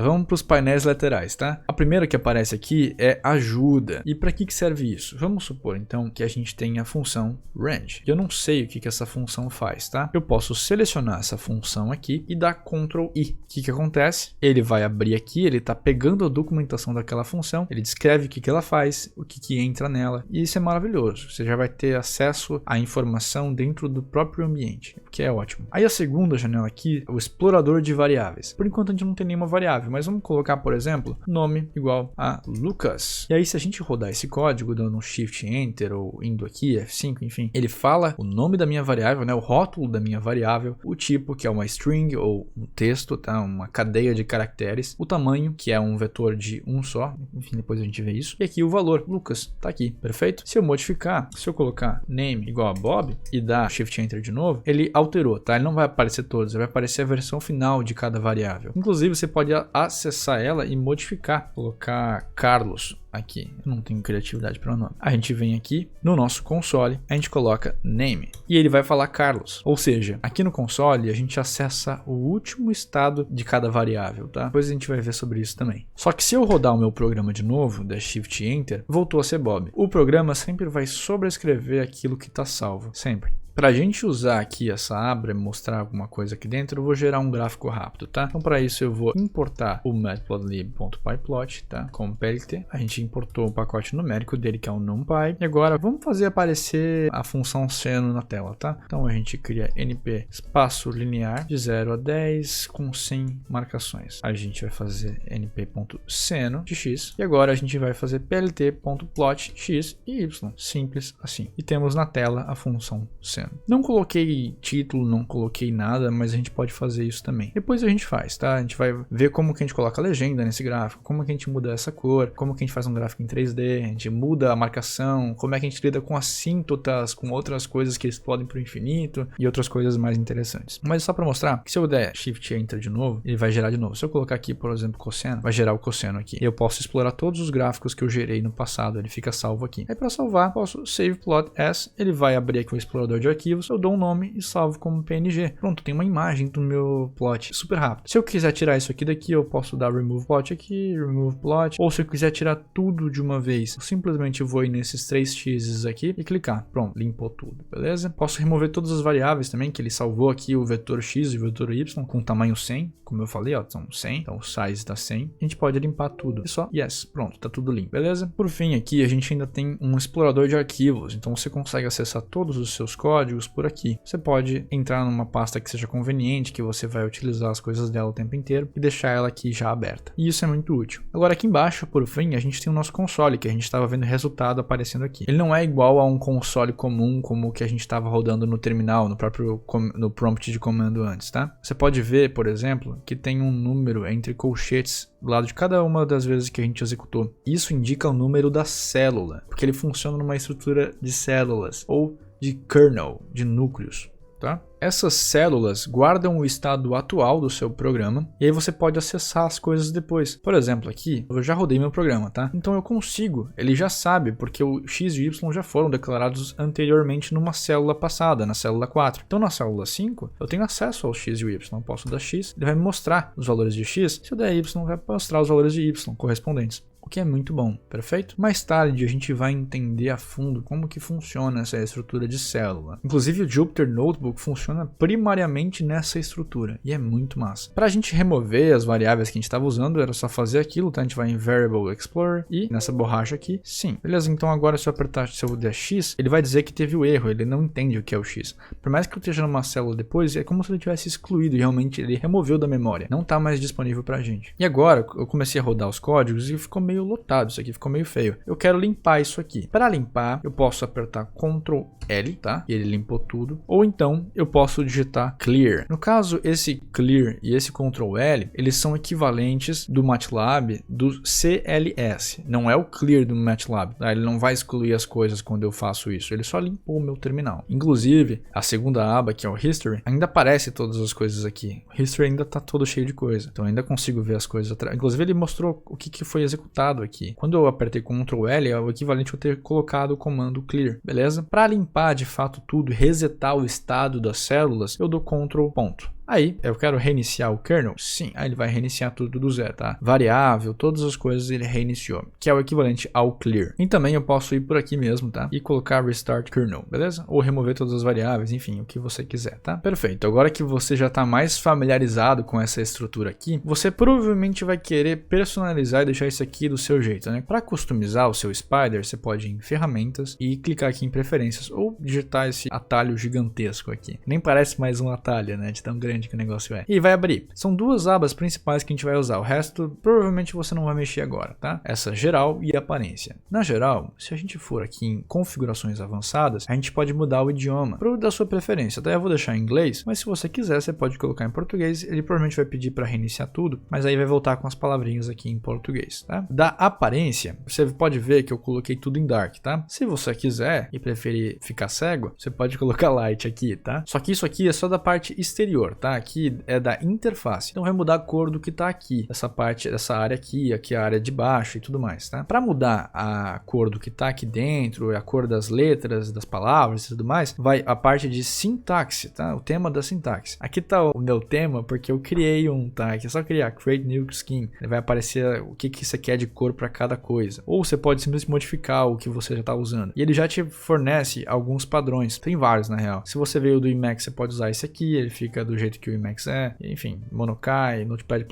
vamos para os painéis laterais, tá? A primeira que aparece aqui é ajuda. E para que serve isso? Vamos supor então que a gente tem a função range. Eu não sei o que essa função faz, tá? Eu posso selecionar essa função aqui e dar Ctrl I. O que acontece? Ele vai abrir aqui, ele está pegando a documentação daquela função, ele descreve o que ela faz, o que entra nela, e isso é maravilhoso. Você já vai ter acesso à informação dentro do próprio ambiente, o que é ótimo. Aí a segunda janela aqui, o explorador de variáveis. Por enquanto a gente não tem nenhuma variável, mas vamos colocar, por exemplo, nome igual a Lucas. E aí se a gente rodar esse código dando um Shift Enter ou indo aqui, F5, enfim, ele fala o nome da minha variável, né, o rótulo da minha variável, o tipo, que é uma string ou um texto, tá, uma cadeia de caracteres, o tamanho, que é um vetor de um só, enfim, depois a gente vê isso, e aqui o valor, Lucas, tá aqui, perfeito? Se eu modificar, se eu colocar name igual a Bob e dar Shift Enter de novo, ele alterou, tá? Ele não vai aparecer todos, ele vai aparecer a versão final de cada variável. Inclusive, você pode acessar ela e modificar, colocar Carlos aqui. Eu não tenho criatividade para o nome. A gente vem aqui no nosso console, a gente coloca name e ele vai falar Carlos. Ou seja, aqui no console a gente acessa o último estado de cada variável, tá? Depois a gente vai ver sobre isso também. Só que se eu rodar o meu programa de novo, der Shift Enter, voltou a ser Bob. O programa sempre vai sobrescrever aquilo que está salvo, sempre. Para a gente usar aqui essa aba e mostrar alguma coisa aqui dentro, eu vou gerar um gráfico rápido, tá? Então para isso eu vou importar o matplotlib.pyplot, tá? Com PLT. A gente importou o pacote numérico dele, que é o numpy. E agora vamos fazer aparecer a função seno na tela, tá? Então a gente cria np espaço linear de 0 a 10 com 100 marcações. A gente vai fazer np.seno de x. E agora a gente vai fazer plt.plot x e y. Simples assim. E temos na tela a função seno. Não coloquei título, não coloquei nada, mas a gente pode fazer isso também. Depois a gente faz, tá? A gente vai ver como que a gente coloca a legenda nesse gráfico, como que a gente muda essa cor, como que a gente faz um gráfico em 3D, a gente muda a marcação, como é que a gente lida com assíntotas, com outras coisas que explodem para o infinito e outras coisas mais interessantes. Mas só para mostrar que se eu der Shift Enter de novo, ele vai gerar de novo. Se eu colocar aqui, por exemplo, cosseno, vai gerar o cosseno aqui. E eu posso explorar todos os gráficos que eu gerei no passado, ele fica salvo aqui. Aí para salvar, posso Save Plot As, ele vai abrir aqui o explorador de arquivos, eu dou um nome e salvo como PNG. Pronto, tem uma imagem do meu plot, super rápido. Se eu quiser tirar isso aqui daqui, eu posso dar Remove Plot aqui, Remove Plot, ou se eu quiser tirar tudo de uma vez, eu simplesmente vou ir nesses 3 x's aqui e clicar. Pronto, limpou tudo, beleza? Posso remover todas as variáveis também, que ele salvou aqui o vetor x e o vetor y com tamanho 100, como eu falei, ó, são 100, então o size está 100. A gente pode limpar tudo. E só, yes, pronto, tá tudo limpo, beleza? Por fim, aqui a gente ainda tem um explorador de arquivos, então você consegue acessar todos os seus códigos por aqui. Você pode entrar numa pasta que seja conveniente, que você vai utilizar as coisas dela o tempo inteiro e deixar ela aqui já aberta. E isso é muito útil. Agora aqui embaixo, por fim, a gente tem o nosso console, que a gente estava vendo o resultado aparecendo aqui. Ele não é igual a um console comum, como o que a gente estava rodando no terminal, no prompt de comando antes, tá? Você pode ver, por exemplo, que tem um número entre colchetes do lado de cada uma das vezes que a gente executou. Isso indica o número da célula, porque ele funciona numa estrutura de células, ou de kernel, de núcleos, tá? Essas células guardam o estado atual do seu programa e aí você pode acessar as coisas depois. Por exemplo, aqui eu já rodei meu programa, tá? Então eu consigo, ele já sabe, porque o x e y já foram declarados anteriormente numa célula passada, na célula 4. Então na célula 5 eu tenho acesso ao x e o y. Eu posso dar x, ele vai me mostrar os valores de x, se eu der y vai mostrar os valores de y correspondentes. O que é muito bom, perfeito? Mais tarde a gente vai entender a fundo como que funciona essa estrutura de célula. Inclusive o Jupyter Notebook funciona primariamente nessa estrutura e é muito massa. Para a gente remover as variáveis que a gente estava usando, era só fazer aquilo, tá? A gente vai em Variable Explorer e nessa borracha aqui, sim. Beleza, então agora se eu apertar, se eu der X, ele vai dizer que teve o erro, ele não entende o que é o X. Por mais que eu esteja numa célula depois, é como se ele tivesse excluído e realmente ele removeu da memória. Não está mais disponível para a gente. E agora eu comecei a rodar os códigos e ficou meio lotado, isso aqui ficou meio feio. Eu quero limpar isso aqui. Para limpar, eu posso apertar Ctrl L, tá? E ele limpou tudo. Ou então, eu posso digitar Clear. No caso, esse Clear e esse Ctrl L, eles são equivalentes do MATLAB do CLS. Não é o Clear do MATLAB, tá? Ele não vai excluir as coisas quando eu faço isso. Ele só limpou o meu terminal. Inclusive, a segunda aba, que é o History, ainda aparece todas as coisas aqui. O History ainda tá todo cheio de coisa. Então, eu ainda consigo ver as coisas atrás. Inclusive, ele mostrou o que foi executado aqui. Quando eu apertei Ctrl L, é o equivalente a eu ter colocado o comando Clear, beleza? Para limpar de fato tudo, resetar o estado das células, eu dou Ctrl ponto. Aí, eu quero reiniciar o kernel? Sim, aí ele vai reiniciar tudo do zero, tá? Variável, todas as coisas ele reiniciou, que é o equivalente ao clear. E também eu posso ir por aqui mesmo, tá? E colocar restart kernel, beleza? Ou remover todas as variáveis, enfim, o que você quiser, tá? Perfeito. Agora que você já está mais familiarizado com essa estrutura aqui, você provavelmente vai querer personalizar e deixar isso aqui do seu jeito, né? Para customizar o seu Spider, você pode ir em ferramentas e clicar aqui em preferências ou digitar esse atalho gigantesco aqui. Nem parece mais um atalho, né? De tão grande que o negócio é. E vai abrir. São duas abas principais que a gente vai usar. O resto, provavelmente você não vai mexer agora, tá? Essa geral e aparência. Na geral, se a gente for aqui em configurações avançadas, a gente pode mudar o idioma pro da sua preferência. Até eu vou deixar em inglês, mas se você quiser, você pode colocar em português. Ele provavelmente vai pedir para reiniciar tudo, mas aí vai voltar com as palavrinhas aqui em português, tá? Da aparência, você pode ver que eu coloquei tudo em dark, tá? Se você quiser e preferir ficar cego, você pode colocar light aqui, tá? Só que isso aqui é só da parte exterior, tá? Aqui é da interface. Então vai mudar a cor do que tá aqui. Essa parte, essa área aqui é a área de baixo e tudo mais, tá? Para mudar a cor do que tá aqui dentro, a cor das letras, das palavras e tudo mais, vai a parte de sintaxe, tá? O tema da sintaxe. Aqui tá o meu tema porque eu criei um, tá? Aqui é só criar Create New Scheme. Ele vai aparecer o que você quer de cor para cada coisa. Ou você pode simplesmente modificar o que você já está usando. E ele já te fornece alguns padrões. Tem vários, na real. Se você veio do Emacs, você pode usar esse aqui. Ele fica do jeito que o Emacs é. Enfim, Monokai, Notepad++,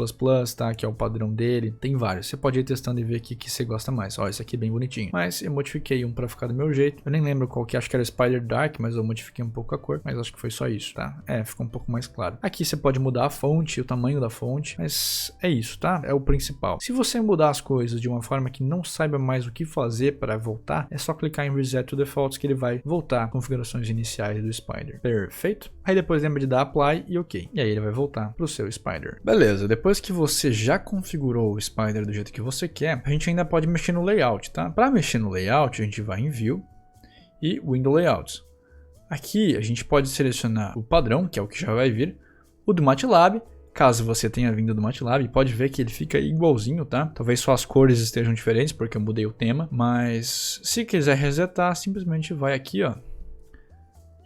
tá? Que é o padrão dele. Tem vários. Você pode ir testando e ver o que você gosta mais. Ó, esse aqui é bem bonitinho. Mas eu modifiquei um para ficar do meu jeito. Eu nem lembro qual que, acho que era Spider Dark, mas eu modifiquei um pouco a cor. Mas acho que foi só isso, tá? É, ficou um pouco mais claro. Aqui você pode mudar a fonte, o tamanho da fonte. Mas é isso, tá? É o principal. Se você mudar as coisas de uma forma que não saiba mais o que fazer para voltar, é só clicar em Reset to Defaults que ele vai voltar às configurações iniciais do Spider. Perfeito? Aí depois lembra de dar Apply e OK. E aí ele vai voltar para o seu Spider. Beleza, depois que você já configurou o Spider do jeito que você quer, a gente ainda pode mexer no layout, tá? Para mexer no layout, a gente vai em View e Window Layouts. Aqui a gente pode selecionar o padrão, que é o que já vai vir, o do MATLAB. Caso você tenha vindo do MATLAB, pode ver que ele fica igualzinho, tá? Talvez só as cores estejam diferentes, porque eu mudei o tema. Mas se quiser resetar, simplesmente vai aqui, ó.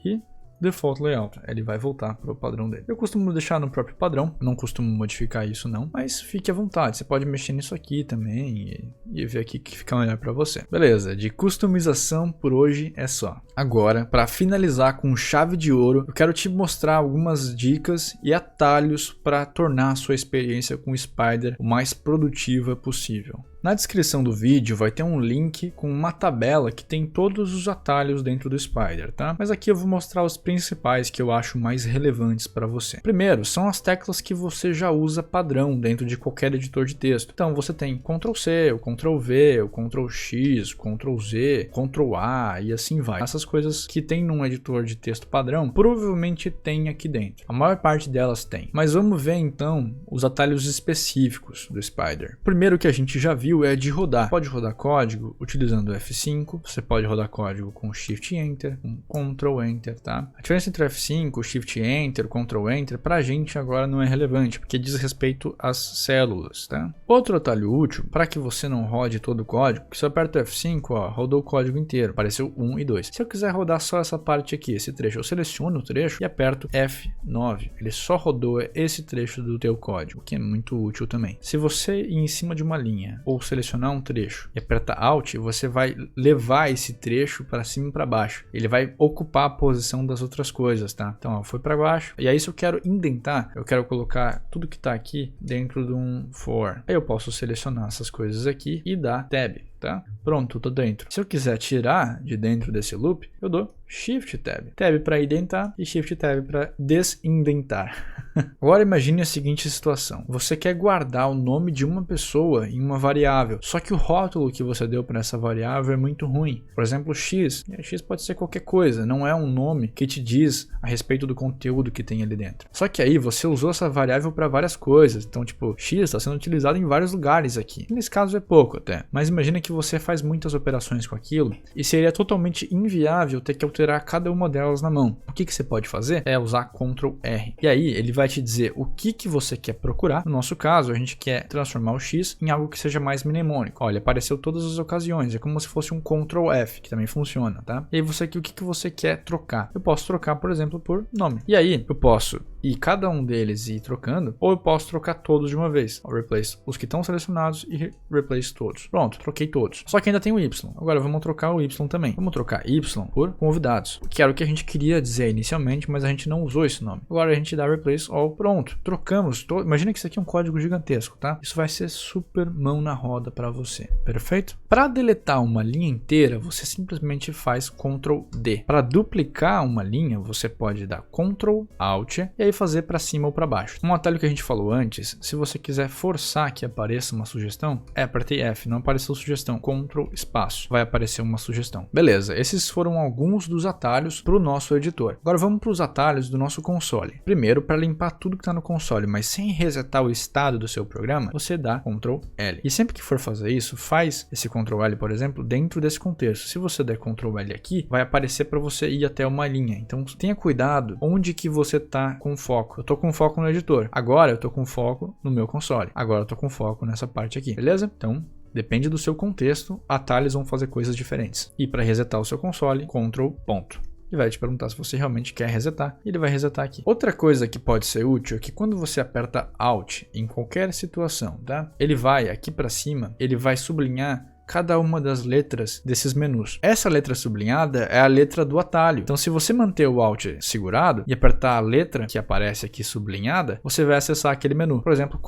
E Default Layout. Ele vai voltar para o padrão dele. Eu costumo deixar no próprio padrão. Não costumo modificar isso não. Mas fique à vontade. Você pode mexer nisso aqui também e ver aqui que fica melhor para você. Beleza. De customização por hoje é só. Agora, para finalizar com chave de ouro, eu quero te mostrar algumas dicas e atalhos para tornar a sua experiência com o Spider o mais produtiva possível. Na descrição do vídeo vai ter um link com uma tabela que tem todos os atalhos dentro do Spider, tá? Mas aqui eu vou mostrar os principais que eu acho mais relevantes para você. Primeiro, são as teclas que você já usa padrão dentro de qualquer editor de texto. Então você tem Ctrl+C, o Ctrl+V, o Ctrl+X, o Ctrl+Z, Ctrl+A e assim vai. Essas coisas que tem num editor de texto padrão, provavelmente tem aqui dentro. A maior parte delas tem. Mas vamos ver então os atalhos específicos do Spider. O primeiro que a gente já viu é de rodar. Pode rodar código utilizando F5, você pode rodar código com Shift Enter, com Ctrl Enter, tá? A diferença entre F5, Shift Enter, Ctrl Enter, pra gente agora não é relevante, porque diz respeito às células, tá? Outro atalho útil, para que você não rode todo o código, que se eu aperto F5, ó, rodou o código inteiro, apareceu 1 e 2. Se eu quiser rodar só essa parte aqui, esse trecho, eu seleciono o trecho e aperto F9. Ele só rodou esse trecho do teu código, que é muito útil também. Se você ir em cima de uma linha, ou selecionar um trecho e aperta Alt, você vai levar esse trecho para cima e para baixo. Ele vai ocupar a posição das outras coisas, tá? Então, ó, foi para baixo. E aí, se eu quero indentar, eu quero colocar tudo que está aqui dentro de um for. Aí eu posso selecionar essas coisas aqui e dar Tab. tá? Pronto, eu tô dentro. Se eu quiser tirar de dentro desse loop, eu dou Shift Tab. Tab para indentar e Shift Tab para desindentar. Agora imagine a seguinte situação. Você quer guardar o nome de uma pessoa em uma variável, só que o rótulo que você deu para essa variável é muito ruim. Por exemplo, X. X pode ser qualquer coisa, não é um nome que te diz a respeito do conteúdo que tem ali dentro. Só que aí você usou essa variável para várias coisas. Então, tipo, X está sendo utilizado em vários lugares aqui. Nesse caso é pouco até. Mas imagina que você faz muitas operações com aquilo e seria totalmente inviável ter que alterar cada uma delas na mão. O que você pode fazer é usar Ctrl R. E aí ele vai te dizer o que você quer procurar. No nosso caso, a gente quer transformar o X em algo que seja mais mnemônico. Olha, apareceu todas as ocasiões. É como se fosse um Ctrl F, que também funciona, tá? E aí você aqui, o que você quer trocar? Eu posso trocar, por exemplo, por nome. E aí eu posso ir cada um deles e ir trocando, ou eu posso trocar todos de uma vez. I'll replace os que estão selecionados e replace todos. Pronto, troquei todos. Só que ainda tem o Y. Agora vamos trocar o Y também. Vamos trocar Y por convidados, que era o que a gente queria dizer inicialmente, mas a gente não usou esse nome. Agora a gente dá replace all. Pronto, trocamos. Imagina que isso aqui é um código gigantesco, tá? Isso vai ser super mão na roda para você. Perfeito? Para deletar uma linha inteira, você simplesmente faz Ctrl D. Para duplicar uma linha, você pode dar Ctrl Alt e aí fazer para cima ou para baixo. Um atalho que a gente falou antes, se você quiser forçar que apareça uma sugestão, apertei F, não apareceu sugestão, Ctrl espaço, vai aparecer uma sugestão. Beleza, esses foram alguns dos atalhos para o nosso editor. Agora vamos para os atalhos do nosso console. Primeiro, para limpar tudo que está no console, mas sem resetar o estado do seu programa, você dá Ctrl L. E sempre que for fazer isso, faz esse Ctrl L, por exemplo, dentro desse contexto. Se você der Ctrl L aqui, vai aparecer para você ir até uma linha. Então tenha cuidado onde que você está com foco. Eu estou com foco no editor. Agora eu estou com foco no meu console. Agora eu estou com foco nessa parte aqui. Beleza? Então depende do seu contexto, atalhos vão fazer coisas diferentes. E para resetar o seu console, Ctrl ponto. Ele vai te perguntar se você realmente quer resetar, e ele vai resetar aqui. Outra coisa que pode ser útil é que quando você aperta Alt em qualquer situação, tá? Ele vai aqui para cima, ele vai sublinhar cada uma das letras desses menus. Essa letra sublinhada é a letra do atalho. Então, se você manter o Alt segurado e apertar a letra que aparece aqui sublinhada, você vai acessar aquele menu. Por exemplo,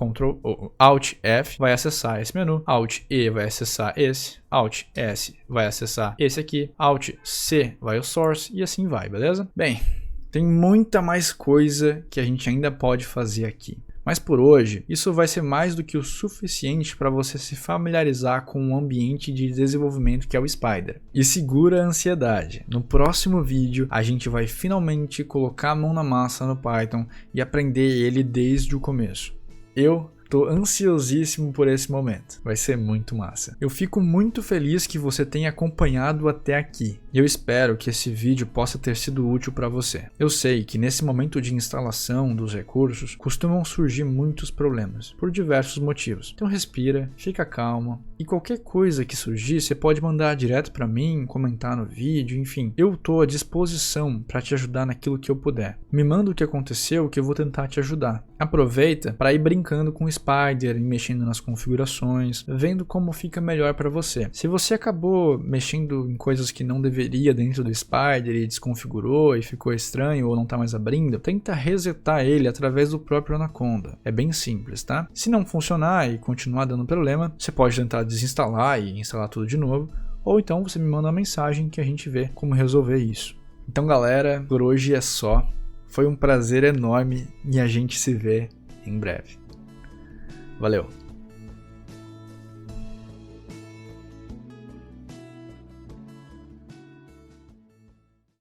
Alt F vai acessar esse menu, Alt E vai acessar esse, Alt S vai acessar esse aqui, Alt C vai o source e assim vai, beleza? Bem, tem muita mais coisa que a gente ainda pode fazer aqui. Mas por hoje, isso vai ser mais do que o suficiente para você se familiarizar com o ambiente de desenvolvimento que é o Spyder. E segura a ansiedade. No próximo vídeo, a gente vai finalmente colocar a mão na massa no Python e aprender ele desde o começo. Eu tô ansiosíssimo por esse momento. Vai ser muito massa. Eu fico muito feliz que você tenha acompanhado até aqui. Eu espero que esse vídeo possa ter sido útil para você. Eu sei que nesse momento de instalação dos recursos, costumam surgir muitos problemas, por diversos motivos. Então respira, fica calmo, e qualquer coisa que surgir, você pode mandar direto para mim, comentar no vídeo, enfim. Eu tô à disposição para te ajudar naquilo que eu puder. Me manda o que aconteceu que eu vou tentar te ajudar. Aproveita para ir brincando com o Spyder, mexendo nas configurações, vendo como fica melhor para você. Se você acabou mexendo em coisas que não deveria dentro do Spyder e desconfigurou e ficou estranho ou não está mais abrindo, tenta resetar ele através do próprio Anaconda. É bem simples, tá? Se não funcionar e continuar dando problema, você pode tentar desinstalar e instalar tudo de novo, ou então você me manda uma mensagem que a gente vê como resolver isso. Então galera, por hoje é só. Foi um prazer enorme e a gente se vê em breve. Valeu!